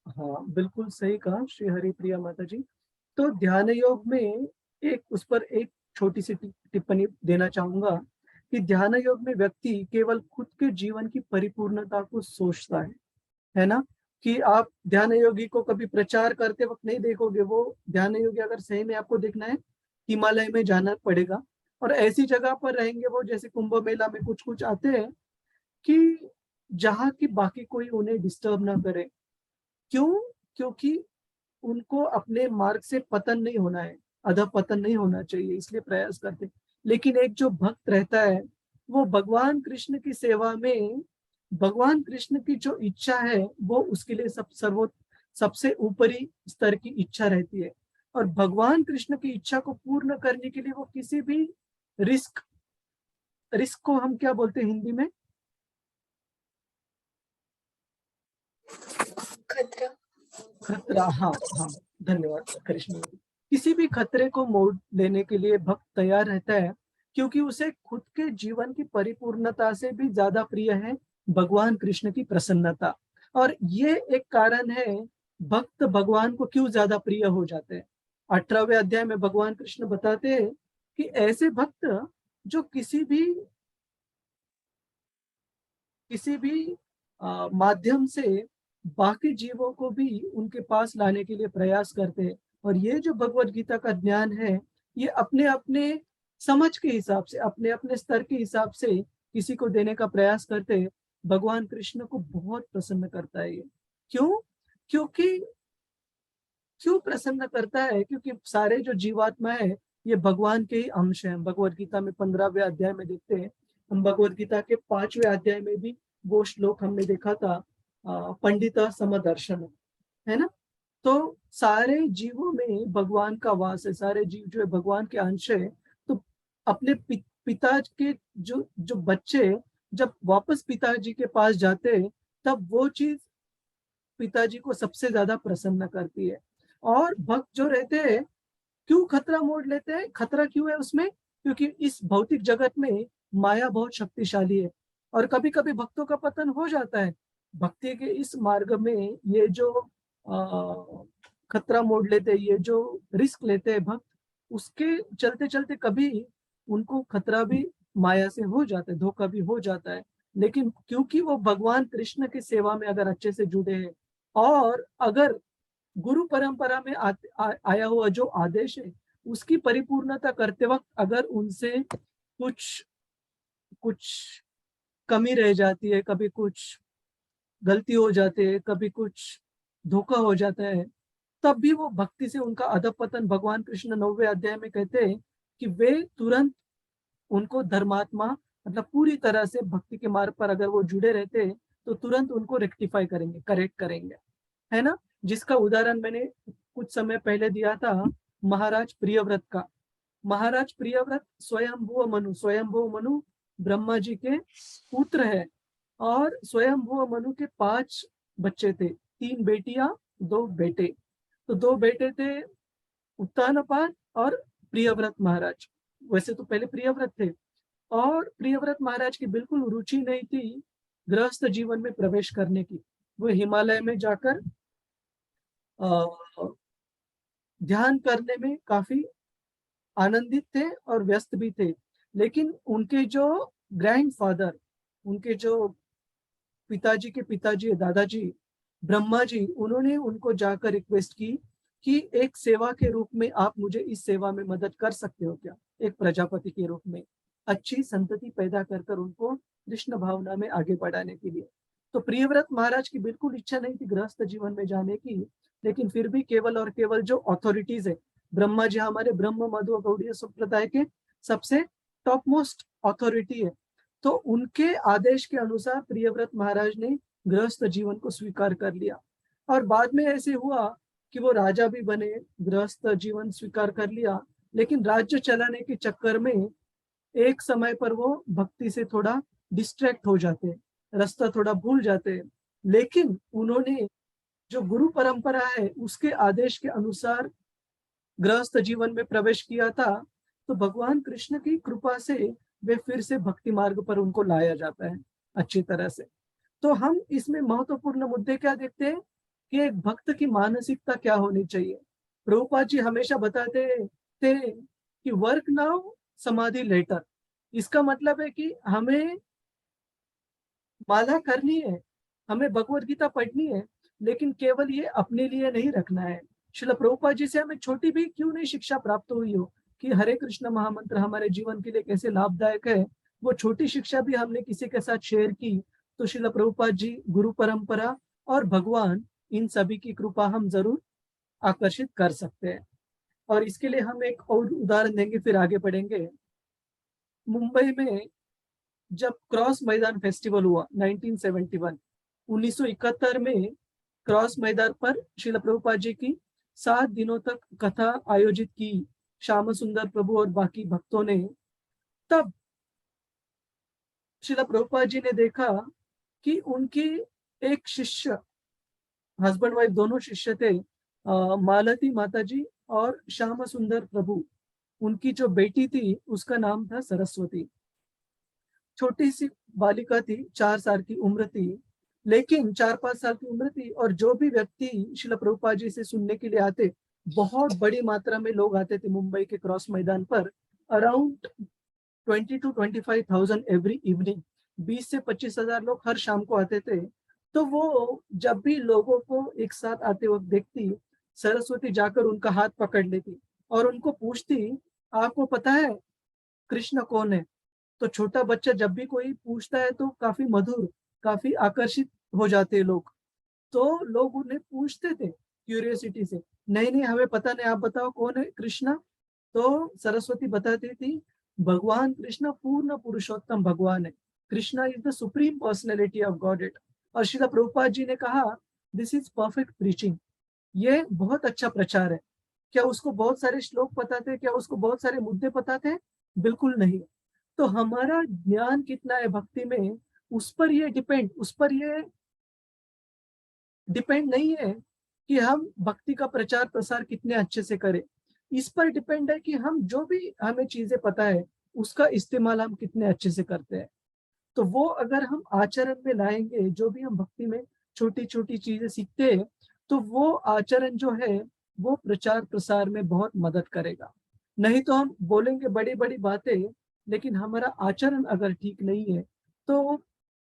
हाँ, बिल्कुल सही कहा श्री हरि प्रिया माता जी। तो ध्यान योग में एक उस पर एक छोटी सी टिप्पणी देना चाहूंगा कि ध्यान योग में व्यक्ति केवल खुद के जीवन की परिपूर्णता को सोचता है ना। कि आप ध्यान योगी को कभी प्रचार करते वक्त नहीं देखोगे। वो ध्यान योगी अगर सही में आपको देखना है, हिमालय में जाना पड़ेगा और ऐसी जगह पर रहेंगे वो, जैसे कुंभ मेला में कुछ कुछ आते हैं कि जहाँ की बाकी कोई उन्हें डिस्टर्ब ना करे। क्यों? क्योंकि उनको अपने मार्ग से पतन नहीं होना है, अधपतन नहीं होना चाहिए, इसलिए प्रयास करते हैं। लेकिन एक जो भक्त रहता है वो भगवान कृष्ण की सेवा में, भगवान कृष्ण की जो इच्छा है वो उसके लिए सबसे ऊपरी स्तर की इच्छा रहती है। और भगवान कृष्ण की इच्छा को पूर्ण करने के लिए वो किसी भी रिस्क को हम क्या बोलते हैं हिंदी में? खतरा। हाँ हाँ, धन्यवाद कृष्ण। किसी भी खतरे को मोड़ लेने के लिए भक्त तैयार रहता है, क्योंकि उसे खुद के जीवन की परिपूर्णता से भी ज्यादा प्रिय है भगवान कृष्ण की प्रसन्नता। और ये एक कारण है भक्त भगवान को क्यों ज्यादा प्रिय हो जाते हैं। 18वें अध्याय में भगवान कृष्ण बताते हैं कि ऐसे भक्त जो किसी भी माध्यम से बाकी जीवों को भी उनके पास लाने के लिए प्रयास करते हैं। और ये जो भगवत गीता का ज्ञान है, ये अपने अपने समझ के हिसाब से, अपने अपने स्तर के हिसाब से किसी को देने का प्रयास करते हैं। भगवान कृष्ण को बहुत प्रसन्न करता है ये। क्यों? क्यों प्रसन्न करता है? क्योंकि सारे जो जीवात्मा है ये भगवान के ही अंश हैं। भगवत गीता में 15वें अध्याय में देखते हैं हम, भगवत गीता के 5वें अध्याय में भी वो श्लोक हमने देखा था, पंडिता समदर्शन, है ना। तो सारे जीवों में भगवान का वास है, सारे जीव जो है भगवान के अंश है। तो अपने पिता के जो बच्चे जब वापस पिताजी के पास जाते हैं, तब वो चीज पिताजी को सबसे ज्यादा प्रसन्न करती है। और भक्त जो रहते हैं क्यों खतरा मोड़ लेते हैं? खतरा क्यों है उसमें? क्योंकि इस भौतिक जगत में माया बहुत शक्तिशाली है और कभी कभी भक्तों का पतन हो जाता है। भक्ति के इस मार्ग में ये जो खतरा मोड़ लेते हैं, ये जो रिस्क लेते हैं भक्त, उसके चलते चलते कभी उनको खतरा भी माया से हो जाता है, धोखा भी हो जाता है। लेकिन क्योंकि वो भगवान कृष्ण की सेवा में अगर अच्छे से जुड़े हैं, और अगर गुरु परंपरा में आया हुआ जो आदेश है उसकी परिपूर्णता करते वक्त अगर उनसे कुछ कमी रह जाती है, कभी कुछ गलती हो जाती है, कभी कुछ धोखा हो जाता है, तब भी वो भक्ति से उनका अधपतन, भगवान कृष्ण 9वें अध्याय में कहते हैं कि वे तुरंत उनको धर्मात्मा, मतलब पूरी तरह से भक्ति के मार्ग पर अगर वो जुड़े रहते हैं तो तुरंत उनको रेक्टिफाई करेंगे, करेक्ट करेंगे, है ना। जिसका उदाहरण मैंने कुछ समय पहले दिया था महाराज प्रियव्रत का। महाराज प्रियव्रत स्वयंभुव मनु ब्रह्मा जी के पुत्र है। और स्वयंभुव मनु के 5 बच्चे थे, 3 बेटियां 2 बेटे। तो 2 बेटे थे उत्तानपाद और प्रियव्रत महाराज। वैसे तो पहले प्रियव्रत थे, और प्रियव्रत महाराज की बिल्कुल रुचि नहीं थी गृहस्थ जीवन में प्रवेश करने की। वो हिमालय में जाकर ध्यान करने में काफी आनंदित थे और व्यस्त भी थे। लेकिन उनके जो ग्रैंडफादर, उनके जो पिताजी के पिताजी, दादाजी ब्रह्मा जी, उन्होंने उनको जाकर रिक्वेस्ट की कि एक सेवा के रूप में आप मुझे इस सेवा में मदद कर सकते हो क्या, एक प्रजापति के रूप में अच्छी संतति पैदा कर कर उनको कृष्ण भावना में आगे बढ़ाने के लिए। तो प्रियव्रत महाराज की बिल्कुल इच्छा नहीं थी गृहस्थ जीवन में जाने की, लेकिन फिर भी केवल और केवल जो अथॉरिटीज है, ब्रह्मा जी हमारे ब्रह्म मध्व गौड़ीय संप्रदाय के सबसे टॉप मोस्ट अथॉरिटी है, तो उनके आदेश के अनुसार प्रियव्रत महाराज ने गृहस्थ जीवन को स्वीकार कर लिया। और बाद में ऐसे हुआ कि वो राजा भी बने, गृहस्थ जीवन स्वीकार कर लिया, लेकिन राज्य चलाने के चक्कर में एक समय पर वो भक्ति से थोड़ा डिस्ट्रैक्ट हो जाते, रास्ता थोड़ा भूल जाते। लेकिन उन्होंने जो गुरु परंपरा है उसके आदेश के अनुसार गृहस्थ जीवन में प्रवेश किया था, तो भगवान कृष्ण की कृपा से वे फिर से भक्ति मार्ग पर उनको लाया जाता है अच्छी तरह से। तो हम इसमें महत्वपूर्ण मुद्दे क्या देखते हैं कि एक भक्त की मानसिकता क्या होनी चाहिए। प्रभुपाद जी हमेशा बताते थे कि वर्क नाउ समाधि लेटर। इसका मतलब है कि हमें माला करनी है, हमें भगवत गीता पढ़नी है, लेकिन केवल ये अपने लिए नहीं रखना है। श्रील प्रभुपाद जी से हमें छोटी भी क्यों नहीं शिक्षा प्राप्त हुई हो कि हरे कृष्ण महामंत्र हमारे जीवन के लिए कैसे लाभदायक है, वो छोटी शिक्षा भी हमने किसी के साथ शेयर की, तो श्रील प्रभुपाद जी, गुरु परंपरा और भगवान, इन सभी की कृपा हम जरूर आकर्षित कर सकते हैं। और इसके लिए हम एक और उदाहरण देंगे, फिर आगे बढ़ेंगे। मुंबई में जब क्रॉस मैदान फेस्टिवल हुआ 1971, 1971 में क्रॉस मैदान पर श्रील प्रभुपाद जी की 7 दिनों तक कथा आयोजित की श्याम सुंदर प्रभु और बाकी भक्तों ने। तब श्रील प्रभुपाद जी ने देखा कि उनकी एक शिष्य, हस्बैंड वाइफ दोनों शिष्य थे, मालती माता जी और श्याम सुंदर प्रभु, उनकी जो बेटी थी उसका नाम था सरस्वती। छोटी सी बालिका थी, 4 साल की उम्र थी, लेकिन 4-5 साल की उम्र थी। और जो भी व्यक्ति श्रील प्रभुपाद जी से सुनने के लिए आते, बहुत बड़ी मात्रा में लोग आते थे मुंबई के क्रॉस मैदान पर, अराउंड 20 to 25,000 एवरी इवनिंग, 20 से 25,000 लोग हर शाम को आते थे। तो वो जब भी लोगों को एक साथ आते वक्त देखती, सरस्वती जाकर उनका हाथ पकड़ लेती और उनको पूछती, आपको पता है कृष्ण कौन है? तो छोटा बच्चा जब भी कोई पूछता है तो काफी मधुर, काफी आकर्षित हो जाते लोग। तो लोग उन्हें पूछते थे क्यूरियोसिटी से, नहीं नहीं हमें पता नहीं, आप बताओ कौन है कृष्ण? तो सरस्वती बताती थी, भगवान कृष्ण पूर्ण पुरुषोत्तम भगवान है, Krishna is the supreme personality of God. और श्रील प्रभुपाद जी ने कहा, दिस इज परफेक्ट प्रीचिंग, ये बहुत अच्छा प्रचार है। क्या उसको बहुत सारे श्लोक पता थे? क्या उसको बहुत सारे मुद्दे पता थे? बिल्कुल नहीं। तो हमारा ज्ञान कितना है भक्ति में, उस पर ये डिपेंड नहीं है कि हम भक्ति का प्रचार प्रसार कितने अच्छे से करें। इस पर डिपेंड है कि हम जो भी हमें चीजें पता है उसका इस्तेमाल हम कितने अच्छे से करते हैं। तो वो अगर हम आचरण में लाएंगे, जो भी हम भक्ति में छोटी छोटी चीजें सीखते हैं, तो वो आचरण जो है वो प्रचार प्रसार में बहुत मदद करेगा। नहीं तो हम बोलेंगे बड़ी बड़ी बातें, लेकिन हमारा आचरण अगर ठीक नहीं है तो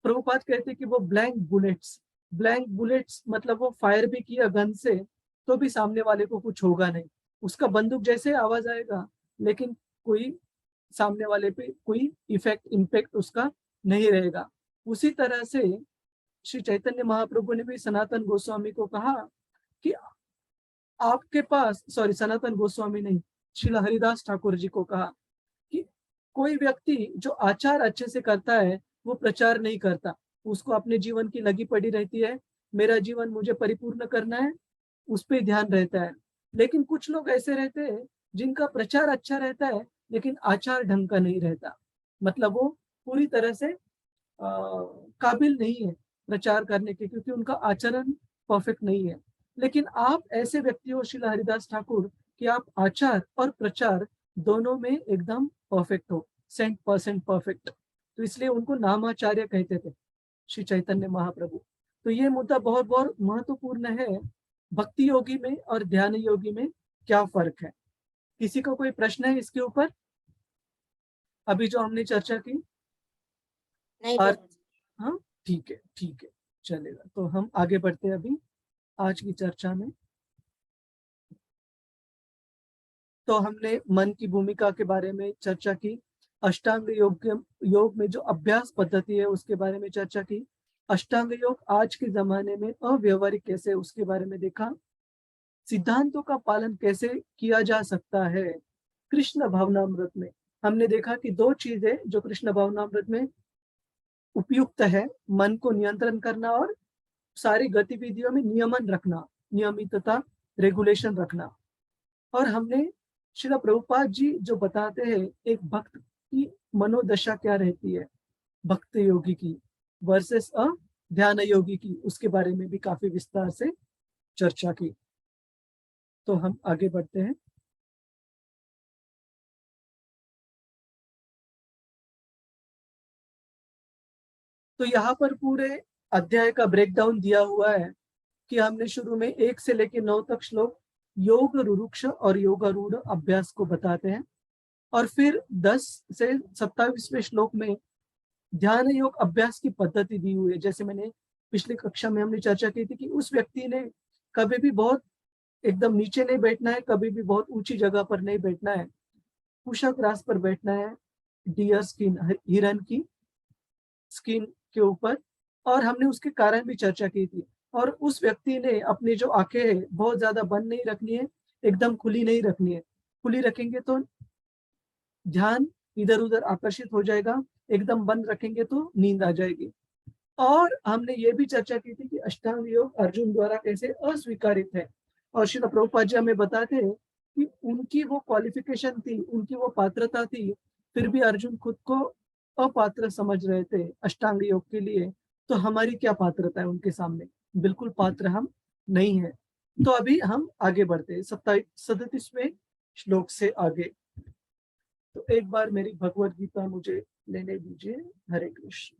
प्रभुपाद कहते हैं कि वो ब्लैंक बुलेट्स मतलब वो फायर भी किया गन से तो भी सामने वाले को कुछ होगा नहीं, उसका बंदूक जैसे आवाज आएगा, लेकिन कोई सामने वाले पे कोई इम्पैक्ट उसका नहीं रहेगा। उसी तरह से श्री चैतन्य महाप्रभु ने भी सनातन गोस्वामी को कहा कि आपके पास, सनातन गोस्वामी नहीं, श्रील हरिदास ठाकुर जी को कहा कि कोई व्यक्ति जो आचार अच्छे से करता है वो प्रचार नहीं करता, उसको अपने जीवन की लगी पड़ी रहती है, मेरा जीवन मुझे परिपूर्ण करना है, उस पर ध्यान रहता है। लेकिन कुछ लोग ऐसे रहते हैं जिनका प्रचार अच्छा रहता है लेकिन आचार ढंग का नहीं रहता, मतलब वो पूरी तरह से काबिल नहीं है प्रचार करने के, क्योंकि उनका आचरण परफेक्ट नहीं है। लेकिन आप ऐसे व्यक्ति हो श्रील हरिदास ठाकुर कि आप आचार और प्रचार दोनों में एकदम परफेक्ट हो, 100% परफेक्ट। तो इसलिए उनको नामाचार्य कहते थे श्री चैतन्य महाप्रभु। तो ये मुद्दा बहुत बहुत महत्वपूर्ण है। भक्ति योगी में और ध्यान योगी में क्या फर्क है? किसी को कोई प्रश्न है इसके ऊपर? अभी जो हमने चर्चा की? नहीं और प्रभु जी। हाँ, ठीक है, चलेगा। तो हम आगे बढ़ते हैं अभी आज की चर्चा में। तो हमने मन की भूमिका के बारे में चर्चा की, अष्टांग योग में जो अभ्यास पद्धति है उसके बारे में चर्चा की, अष्टांग योग आज के जमाने में अव्यवहारिक कैसे उसके बारे में देखा, सिद्धांतों का पालन कैसे किया जा सकता है कृष्ण भावनामृत में। हमने देखा कि दो चीजें जो कृष्ण भावनामृत में उपयुक्त है, मन को नियंत्रण करना और सारी गतिविधियों में नियमन रखना, नियमितता, रेगुलेशन रखना। और हमने श्रील प्रभुपाद जी जो बताते हैं एक भक्त की मनोदशा क्या रहती है, भक्त योगी की वर्सेस ध्यान योगी की, उसके बारे में भी काफी विस्तार से चर्चा की। तो हम आगे बढ़ते हैं। तो यहाँ पर पूरे अध्याय का ब्रेकडाउन दिया हुआ है कि हमने शुरू में 1 से लेकर 9 तक श्लोक योग रुरुक्ष और योगारूढ़ अभ्यास को बताते हैं, और फिर 10 से 27वें श्लोक में ध्यान योग अभ्यास की पद्धति दी हुई है। जैसे मैंने पिछली कक्षा में हमने चर्चा की थी कि उस व्यक्ति ने कभी भी बहुत एकदम नीचे नहीं बैठना है, कभी भी बहुत ऊंची जगह पर नहीं बैठना है, कुशक रास पर बैठना है, डियर स्किन, हिरन की स्किन के ऊपर। और हमने उसके कारण भी चर्चा की थी। और उस व्यक्ति ने अपनी जो आंखें है बहुत ज्यादा बंद नहीं रखनी है, एकदम खुली नहीं रखनी है। खुली रखेंगे तो ध्यान इधर उधर आकर्षित हो जाएगा, एकदम बंद रखेंगे तो नींद आ जाएगी। और हमने ये भी चर्चा की थी कि अष्टांग योग अर्जुन द्वारा कैसे अस्वीकारित है, और श्री प्रभुपाद जी हमें बताते हैं कि उनकी वो क्वालिफिकेशन थी, उनकी वो पात्रता थी, फिर भी अर्जुन खुद को अपात्र समझ रहे थे अष्टांग योग के लिए। तो हमारी क्या पात्रता है उनके सामने? बिल्कुल पात्र हम नहीं है। तो अभी हम आगे बढ़ते हैं 37वें श्लोक से आगे। तो एक बार मेरी भगवत गीता मुझे लेने दीजिए। हरे कृष्ण।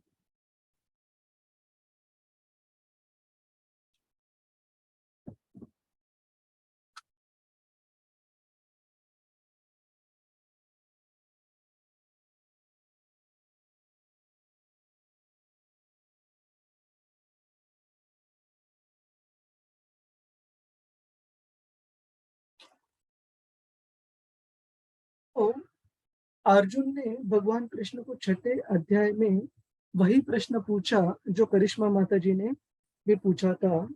अर्जुन ने भगवान कृष्ण को 6ठे अध्याय में वही प्रश्न पूछा जो करिश्मा माता जी ने भी पूछा था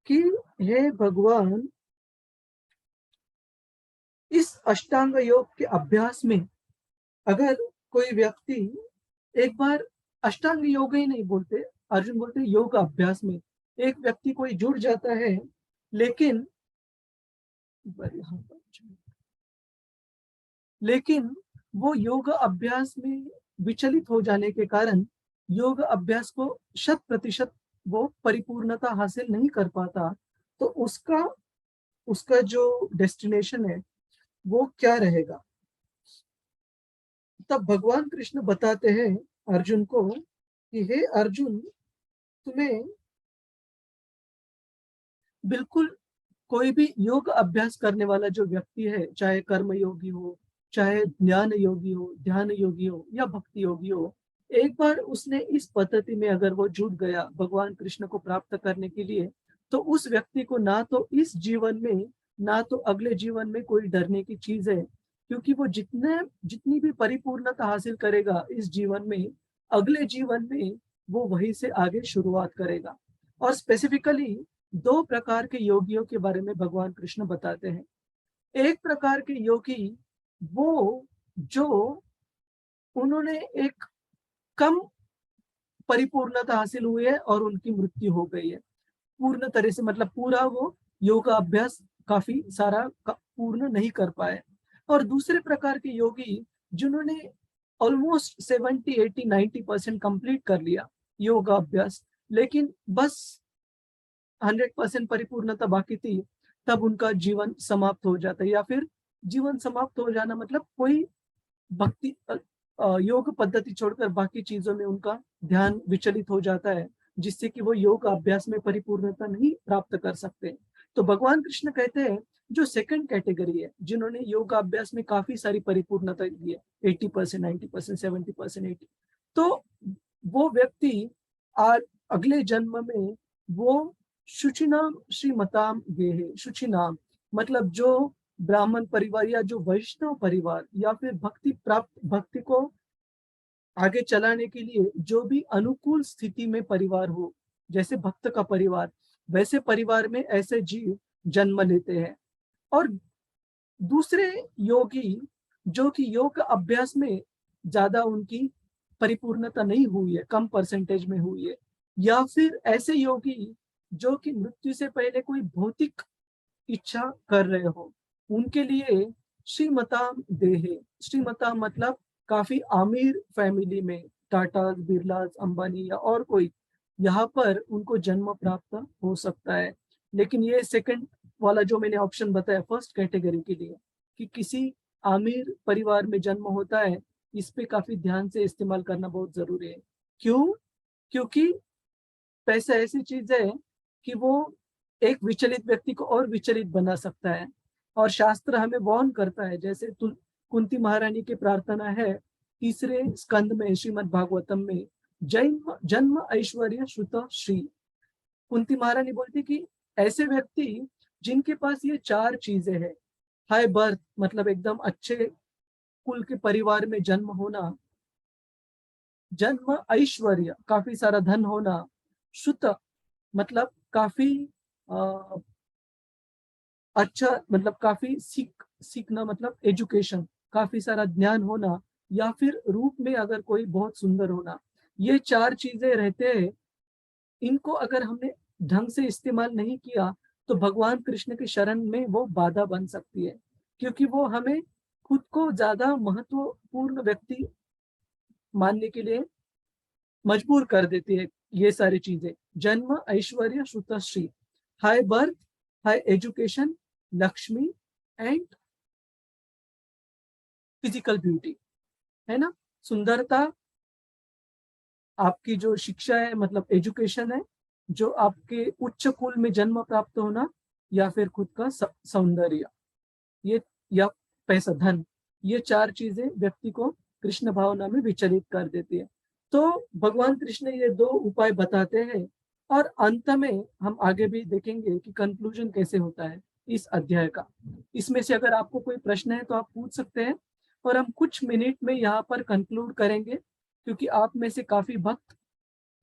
कि हे भगवान, इस अष्टांग योग के अभ्यास में अगर कोई व्यक्ति एक बार, अष्टांग योग ही नहीं बोलते अर्जुन, बोलते योग अभ्यास में एक व्यक्ति कोई जुड़ जाता है, लेकिन वो योग अभ्यास में विचलित हो जाने के कारण योग अभ्यास को 100% वो परिपूर्णता हासिल नहीं कर पाता, तो उसका जो डेस्टिनेशन है वो क्या रहेगा? तब भगवान कृष्ण बताते हैं अर्जुन को कि हे अर्जुन, तुम्हें बिल्कुल कोई भी योग अभ्यास करने वाला जो व्यक्ति है, चाहे कर्म योगी हो, चाहे ज्ञान योगी हो, ध्यान योगी हो या भक्ति योगी हो, एक बार उसने इस पद्धति में अगर वो जुट गया भगवान कृष्ण को प्राप्त करने के लिए, तो उस व्यक्ति को ना तो इस जीवन में ना तो अगले जीवन में कोई डरने की चीज है, क्योंकि वो जितनी भी परिपूर्णता हासिल करेगा इस जीवन में, अगले जीवन में वो वहीं से आगे शुरुआत करेगा। और स्पेसिफिकली 2 प्रकार के योगियों के बारे में भगवान कृष्ण बताते हैं। एक प्रकार के योगी वो जो उन्होंने एक कम परिपूर्णता हासिल हुई है और उनकी मृत्यु हो गई है पूर्ण तरह से, मतलब पूरा वो योगा अभ्यास काफी सारा पूर्ण नहीं कर पाए। और दूसरे प्रकार के योगी जिन्होंने ऑलमोस्ट 70, 80, 90% कंप्लीट कर लिया योगा अभ्यास, लेकिन बस 100% परिपूर्णता बाकी थी, तब उनका जीवन समाप्त हो जाता है। या फिर जीवन समाप्त हो जाना मतलब कोई भक्ति योग पद्धति छोड़कर बाकी चीजों में उनका ध्यान विचलित हो जाता है, जिससे कि वो योग अभ्यास में परिपूर्णता नहीं प्राप्त कर सकते। तो भगवान कृष्ण कहते हैं जो सेकंड कैटेगरी है, जिन्होंने योग अभ्यास में काफी सारी परिपूर्णता दी है, 80%, 90%, 70%, 80, तो वो व्यक्ति अगले जन्म में वो शुचिनाम श्रीमताम गेहे, शुचिनाम मतलब जो ब्राह्मण परिवार या जो वैष्णव परिवार या फिर भक्ति को आगे चलाने के लिए जो भी अनुकूल स्थिति में परिवार हो, जैसे भक्त का परिवार, वैसे परिवार में ऐसे जीव जन्म लेते हैं। और दूसरे योगी जो कि योग अभ्यास में ज्यादा उनकी परिपूर्णता नहीं हुई है, कम परसेंटेज में हुई है, या फिर ऐसे योगी जो कि मृत्यु से पहले कोई भौतिक इच्छा कर रहे हो, उनके लिए श्रीमताम देहे, श्रीमताम मतलब काफी अमीर फैमिली में, टाटा, बिरला, अंबानी या और कोई, यहाँ पर उनको जन्म प्राप्त हो सकता है। लेकिन ये सेकंड वाला जो मैंने ऑप्शन बताया फर्स्ट कैटेगरी के लिए कि किसी अमीर परिवार में जन्म होता है, इस पे काफी ध्यान से इस्तेमाल करना बहुत जरूरी है। क्यों? क्योंकि पैसा ऐसी चीज है कि वो एक विचलित व्यक्ति को और विचलित बना सकता है। और शास्त्र हमें वार्न करता है, जैसे कुंती महारानी की प्रार्थना है 3 स्कंद में श्रीमद् भागवतम में, जन्म ऐश्वर्य श्रुत श्री। कुंती महारानी बोलती कि ऐसे व्यक्ति जिनके पास ये 4 चीजें हैं, हाई बर्थ मतलब एकदम अच्छे कुल के परिवार में जन्म होना, जन्म ऐश्वर्य काफी सारा धन होना, श्रुत मतलब काफी अच्छा मतलब काफी सीखना मतलब एजुकेशन, काफी सारा ज्ञान होना, या फिर रूप में अगर कोई बहुत सुंदर होना, ये 4 चीजें रहते हैं। इनको अगर हमने ढंग से इस्तेमाल नहीं किया तो भगवान कृष्ण के शरण में वो बाधा बन सकती है, क्योंकि वो हमें खुद को ज्यादा महत्वपूर्ण व्यक्ति मानने के लिए मजबूर कर देती है। ये सारी चीजें, जन्म ऐश्वर्य श्रुतश्री, high birth, high education, Lakshmi and physical beauty, है ना, सुंदरता, आपकी जो शिक्षा है मतलब एजुकेशन है, जो आपके उच्च कुल में जन्म प्राप्त होना, या फिर खुद का सौंदर्य, ये या पैसा धन, ये 4 चीजें व्यक्ति को कृष्ण भावना में विचलित कर देती है। तो भगवान कृष्ण ये 2 उपाय बताते हैं, और अंत में हम आगे भी देखेंगे कि कंक्लूजन कैसे होता है इस अध्याय का। इसमें से अगर आपको कोई प्रश्न है तो आप पूछ सकते हैं, और हम कुछ मिनट में यहाँ पर कंक्लूड करेंगे, क्योंकि आप में से काफी भक्त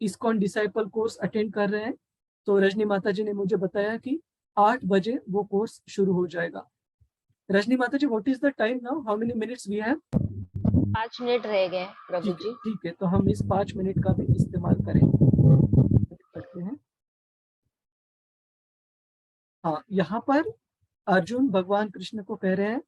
इस्कॉन डिसाइपल कोर्स अटेंड कर रहे हैं। तो रजनी माता जी ने मुझे बताया कि 8 बजे वो कोर्स शुरू हो जाएगा। रजनी माता ji, what is the time now, how many minutes we have? 5 minute रह गए प्रभु जी। ठीक है, तो हम इस 5 मिनट का भी इस्तेमाल करेंगे। करते हैं। हाँ, यहाँ पर अर्जुन भगवान कृष्ण को कह रहे हैं,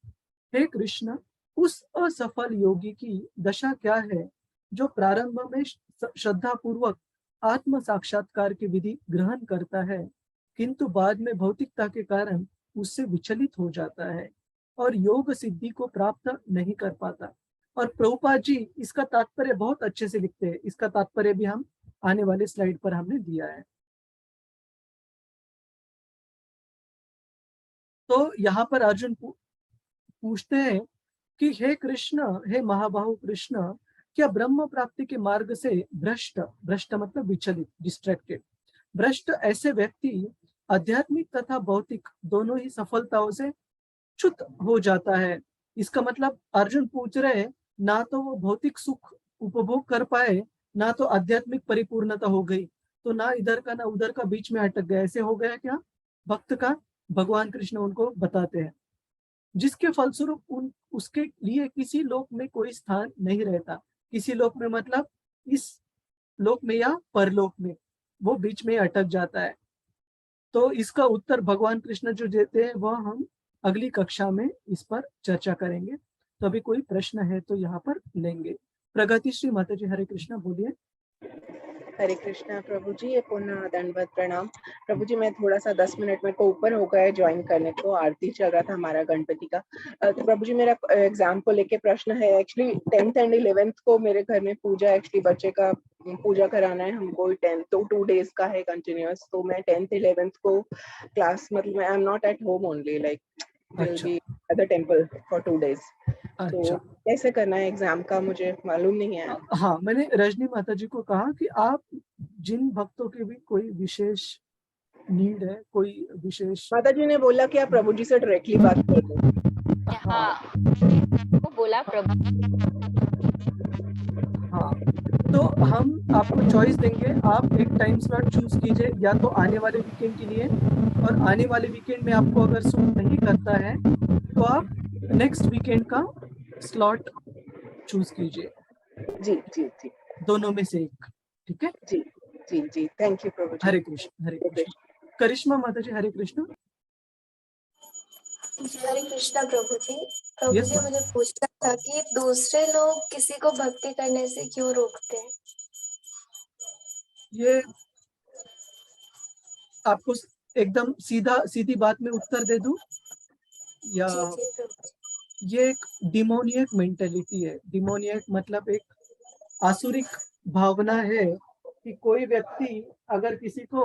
हे कृष्ण, उस असफल योगी की दशा क्या है जो प्रारंभ में श्रद्धा पूर्वक आत्म साक्षात्कार की विधि ग्रहण करता है, किंतु बाद में भौतिकता के कारण उससे विचलित हो जाता है और योग सिद्धि को प्राप्त नहीं कर पाता। और प्रभुपाद जी इसका तात्पर्य बहुत अच्छे से लिखते हैं। इसका तात्पर्य भी हम आने वाले स्लाइड पर हमने दिया है। तो यहाँ पर अर्जुन पूछते हैं कि हे कृष्ण, हे महाबाहु कृष्ण, क्या ब्रह्म प्राप्ति के मार्ग से भ्रष्ट मतलब विचलित, डिस्ट्रैक्टेड, भ्रष्ट ऐसे व्यक्ति आध्यात्मिक तथा भौतिक दोनों ही सफलताओं से च्युत हो जाता है। इसका मतलब अर्जुन पूछ रहे हैं, ना तो वो भौतिक सुख उपभोग कर पाए, ना तो आध्यात्मिक परिपूर्णता हो गई, तो ना इधर का ना उधर का, बीच में अटक गया। ऐसे हो गया क्या भक्त का? भगवान कृष्ण उनको बताते हैं, जिसके फलस्वरूप उसके लिए किसी लोक में कोई स्थान नहीं रहता। किसी लोक में मतलब इस लोक में या परलोक में, वो बीच में अटक जाता है। तो इसका उत्तर भगवान कृष्ण जो देते हैं वह हम अगली कक्षा में इस पर चर्चा करेंगे। तो अभी कोई प्रश्न है तो यहाँ पर लेंगे। प्रगति श्री माता जी, हरे कृष्णा, बोलिए। हरे कृष्णा प्रभु जी, पुनः दंडवत प्रणाम। प्रभु जी मैं थोड़ा सा 10 मिनट मेरे को ऊपर हो गए ज्वाइन करने को, आरती चल रहा था हमारा गणपति का। तो प्रभु जी मेरा एग्जाम को लेके प्रश्न है। एक्चुअली 10th एंड 11th को मेरे घर में पूजा, एक्चुअली बच्चे का पूजा कराना है हमको। 10 तो 2 डेज का है कंटिन्यूअस। तो मैं 10th 11th को क्लास, मतलब I am not at home only, like will be at the temple for 2 days. तो कैसे करना है एग्जाम का मुझे मालूम नहीं है। हाँ, मैंने रजनी माता जी को कहा कि आप जिन भक्तों के भी कोई विशेष नीड है, कोई विशेष, माता जी ने बोला कि आप प्रभु जी से डायरेक्टली बात कर लो। हाँ, वो बोला प्रभु। हाँ, तो हम आपको चॉइस देंगे, आप एक टाइम स्लॉट चूज कीजिए, या तो आने वाले वीकेंड के लिए, और आने वाले वीकेंड में आपको अगर सूट नहीं करता है तो आप नेक्स्ट वीकेंड का स्लॉट चूज कीजिए। जी जी जी, दोनों में से एक, ठीक है? जी जी जी, थैंक यू प्रभु जी। हरे कृष्ण, हरे कृष्ण। करिश्मा माता जी, हरे कृष्ण। हरे कृष्णा प्रभु जी। प्रभु जी मुझे पूछना था कि दूसरे लोग किसी को भक्ति करने से क्यों रोकते हैं? ये आपको एकदम सीधी बात में उत्तर दे दूं, या ये एक डिमोनियक मेंटेलिटी है। डिमोनियक मतलब एक आसुरिक भावना है कि कोई व्यक्ति अगर किसी को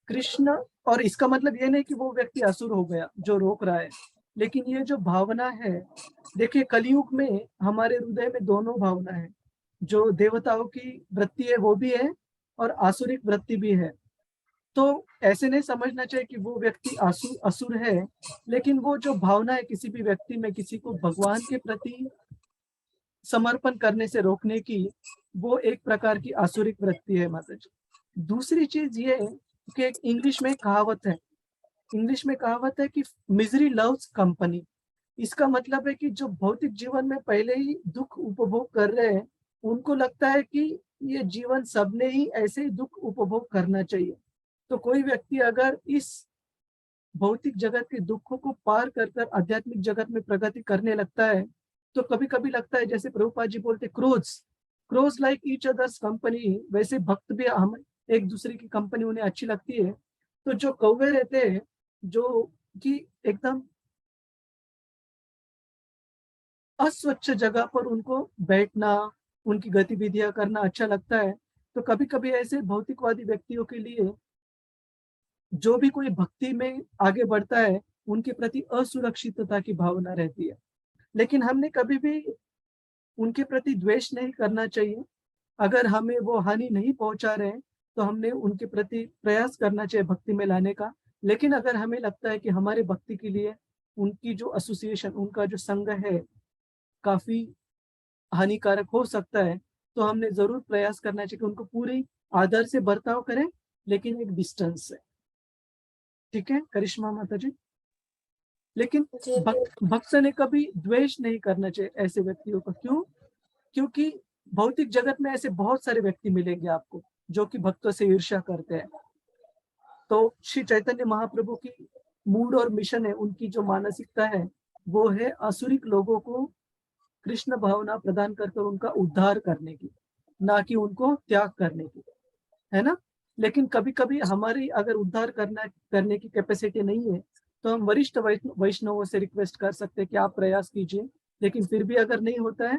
कृष्ण, और इसका मतलब ये नहीं कि वो व्यक्ति असुर हो गया जो रोक रहा है, लेकिन ये जो भावना है, देखिए कलयुग में हमारे हृदय में दोनों भावना है, जो देवताओं की वृत्ति है वो भी है, और आसुरिक वृत्ति भी है। तो ऐसे नहीं समझना चाहिए कि वो व्यक्ति असुर है, लेकिन वो जो भावना है किसी भी व्यक्ति में, किसी को भगवान के प्रति समर्पण करने से रोकने की, वो एक प्रकार की आसुरिक वृत्ति है माता जी। दूसरी चीज ये कि एक इंग्लिश में कहावत है कि मिजरी लव्स कंपनी। इसका मतलब है कि जो भौतिक जीवन में पहले ही दुख उपभोग कर रहे हैं, उनको लगता है कि ये जीवन सबने ही ऐसे ही दुख उपभोग करना चाहिए। तो कोई व्यक्ति अगर इस भौतिक जगत के दुखों को पार कर आध्यात्मिक जगत में प्रगति करने लगता है, तो कभी कभी लगता है, जैसे प्रभुपाद जी बोलते, crows like each others company, वैसे भक्त भी हम एक दूसरे की कंपनी उन्हें अच्छी लगती है। तो जो कौवे रहते हैं, जो कि एकदम अस्वच्छ जगह पर उनको बैठना, उनकी गतिविधियां करना अच्छा लगता है, तो कभी कभी ऐसे भौतिकवादी व्यक्तियों के लिए जो भी कोई भक्ति में आगे बढ़ता है, उनके प्रति असुरक्षितता की भावना रहती है। लेकिन हमने कभी भी उनके प्रति द्वेष नहीं करना चाहिए। अगर हमें वो हानि नहीं पहुंचा रहे हैं, तो हमने उनके प्रति प्रयास करना चाहिए भक्ति में लाने का। लेकिन अगर हमें लगता है कि हमारे भक्ति के लिए उनकी जो एसोसिएशन, उनका जो संग है, काफी हानिकारक हो सकता है, तो हमने जरूर प्रयास करना चाहिए कि उनको पूरी आदर से बर्ताव करें, लेकिन एक डिस्टेंस से। ठीक है करिश्मा माता जी? लेकिन भक्त ने कभी द्वेष नहीं करना चाहिए ऐसे व्यक्तियों को। क्यों? क्योंकि भौतिक जगत में ऐसे बहुत सारे व्यक्ति मिलेंगे आपको जो कि भक्तों से ईर्ष्या करते हैं। तो श्री चैतन्य महाप्रभु की मूड और मिशन है, उनकी जो मानसिकता है, वो है असुरिक लोगों को कृष्ण भावना प्रदान कर उनका उद्धार करने की, ना कि उनको त्याग करने की, है ना? लेकिन कभी कभी हमारी अगर उद्धार करने की कैपेसिटी नहीं है, तो हम वरिष्ठ वैष्णवों से रिक्वेस्ट कर सकते हैं कि आप प्रयास कीजिए। लेकिन फिर भी अगर नहीं होता है,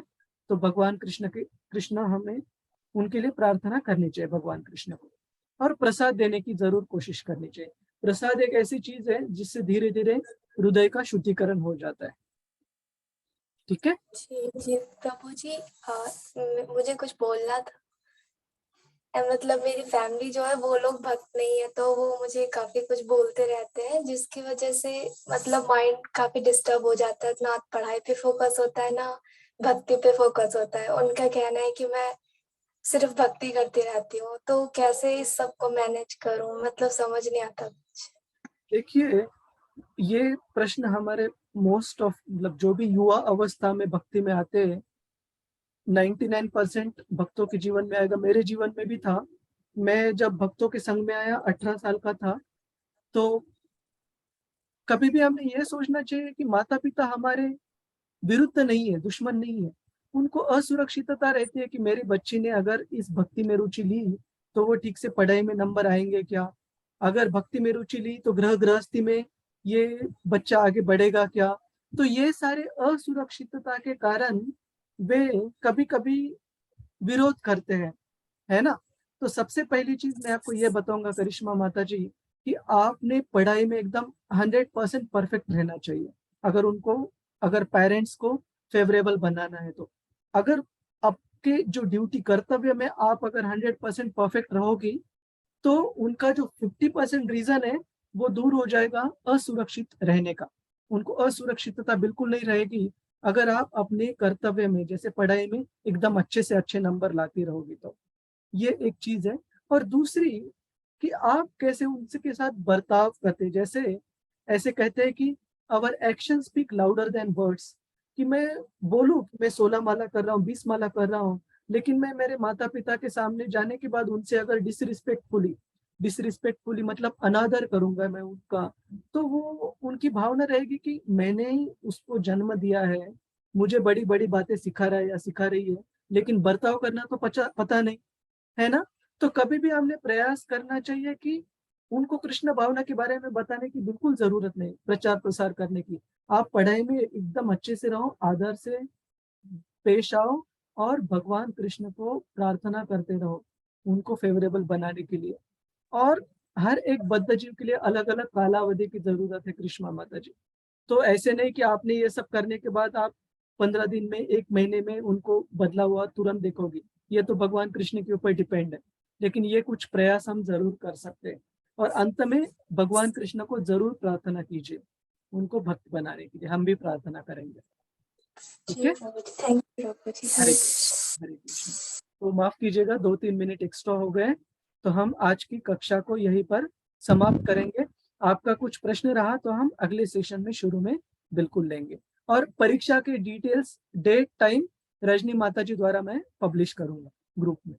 तो भगवान कृष्ण हमें उनके लिए प्रार्थना करनी चाहिए भगवान कृष्ण को, और प्रसाद देने की जरूर कोशिश करनी चाहिए। प्रसाद एक ऐसी चीज है जिससे धीरे धीरे हृदय का शुद्धिकरण हो जाता है। ठीक है जी प्रभु जी, मुझे कुछ बोलना था। मतलब मेरी फैमिली जो है वो लोग भक्त नहीं है, तो वो मुझे काफी कुछ बोलते रहते हैं, जिसकी वजह से मतलब माइंड काफी डिस्टर्ब हो जाता है। ना पढ़ाई पे फोकस होता है, ना भक्ति पे फोकस होता है। उनका कहना है कि मैं सिर्फ भक्ति करती रहती हूँ, तो कैसे इस सब को मैनेज करूँ, मतलब समझ नहीं आता कुछ। देखिए, ये प्रश्न हमारे मोस्ट ऑफ मतलब जो भी युवा अवस्था में भक्ति में आते हैं, 99% भक्तों के जीवन में आएगा। मेरे जीवन में भी था। मैं जब भक्तों के संग में आया, 18 साल का था, तो कभी भी हमें यह सोचना चाहिए कि माता पिता हमारे विरुद्ध नहीं है, दुश्मन नहीं है। उनको असुरक्षितता रहती है कि मेरी बच्ची ने अगर इस भक्ति में रुचि ली, तो वो ठीक से पढ़ाई में नंबर आएंगे क्या? अगर भक्ति में रुचि ली तो गृहस्थी में ये बच्चा आगे बढ़ेगा क्या? तो ये सारे असुरक्षितता के कारण वे कभी कभी विरोध करते हैं, है ना? तो सबसे पहली चीज मैं आपको ये बताऊंगा करिश्मा माता जी कि आपने पढ़ाई में एकदम 100% परफेक्ट रहना चाहिए। अगर पेरेंट्स को फेवरेबल बनाना है तो अगर आपके जो ड्यूटी कर्तव्य में आप अगर 100% परफेक्ट रहोगी तो उनका जो 50% रीजन है वो दूर हो जाएगा असुरक्षित रहने का। उनको असुरक्षितता बिल्कुल नहीं रहेगी अगर आप अपने कर्तव्य में जैसे पढ़ाई में एकदम अच्छे से अच्छे नंबर लाती रहोगी। तो ये एक चीज है। और दूसरी कि आप कैसे उनके साथ बर्ताव करते, जैसे ऐसे कहते हैं कि our action speak louder than words, कि मैं बोलूं कि मैं 16 माला कर रहा हूँ, 20 माला कर रहा हूँ, लेकिन मैं मेरे माता पिता के सामने जाने के बाद उनसे अगर डिसरिस्पेक्टफुली मतलब अनादर करूंगा मैं उनका, तो वो उनकी भावना रहेगी कि मैंने ही उसको जन्म दिया है, मुझे बड़ी बड़ी बातें सिखा रहा है या सिखा रही है, लेकिन बर्ताव करना तो पता नहीं, है ना? तो कभी भी हमने प्रयास करना चाहिए कि उनको कृष्ण भावना के बारे में बताने की बिल्कुल जरूरत नहीं, प्रचार प्रसार करने की। आप पढ़ाई में एकदम अच्छे से रहो, आदर से पेश आओ और भगवान कृष्ण को प्रार्थना करते रहो उनको फेवरेबल बनाने के लिए। और हर एक बद्ध जीव के लिए अलग अलग कालावधि की जरूरत है कृष्णा माता जी। तो ऐसे नहीं कि आपने ये सब करने के बाद आप 15 दिन में 1 महीने में उनको बदला हुआ तुरंत देखोगे, ये तो भगवान कृष्ण के ऊपर डिपेंड है। लेकिन ये कुछ प्रयास हम जरूर कर सकते हैं। और अंत में भगवान कृष्ण को जरूर प्रार्थना कीजिए उनको भक्त बनाने के लिए, हम भी प्रार्थना करेंगे। ठीक है, थैंक यू प्रभु जी। हरे कृष्ण। तो माफ कीजिएगा 2-3 मिनट एक्स्ट्रा हो गए, तो हम आज की कक्षा को यहीं पर समाप्त करेंगे। आपका कुछ प्रश्न रहा तो हम अगले सेशन में शुरू में बिल्कुल लेंगे। और परीक्षा के डिटेल्स, डेट, टाइम रजनी माता जी द्वारा मैं पब्लिश करूंगा ग्रुप में।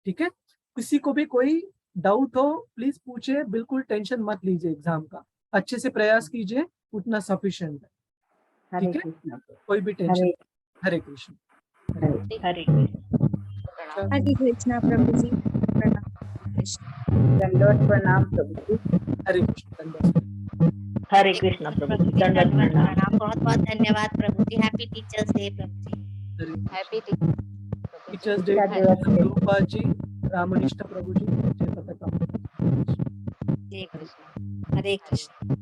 ठीक है, किसी को भी कोई डाउट हो प्लीज पूछिए, बिल्कुल टेंशन मत लीजिए, एग्जाम का अच्छे से प्रयास कीजिए, उतना सफिशिएंट है। ठीक है, कोई भी टेंशन। हरे कृष्ण। हरे कृष्ण। हरे कृष्णा प्रभु जी, प्रणाम। दंडवत प्रणाम प्रभु जी। हरे कृष्ण। दंडवत। हरे कृष्ण प्रभु जी, दंडवत प्रणाम। बहुत बहुत धन्यवाद प्रभु जी। हैप्पी टीचर्स डे प्रभु जी। हैप्पी टीचर्स डे रूपा जी, रामनिष्ठा प्रभु जी, जय पताका। जय कृष्ण। हरे कृष्ण।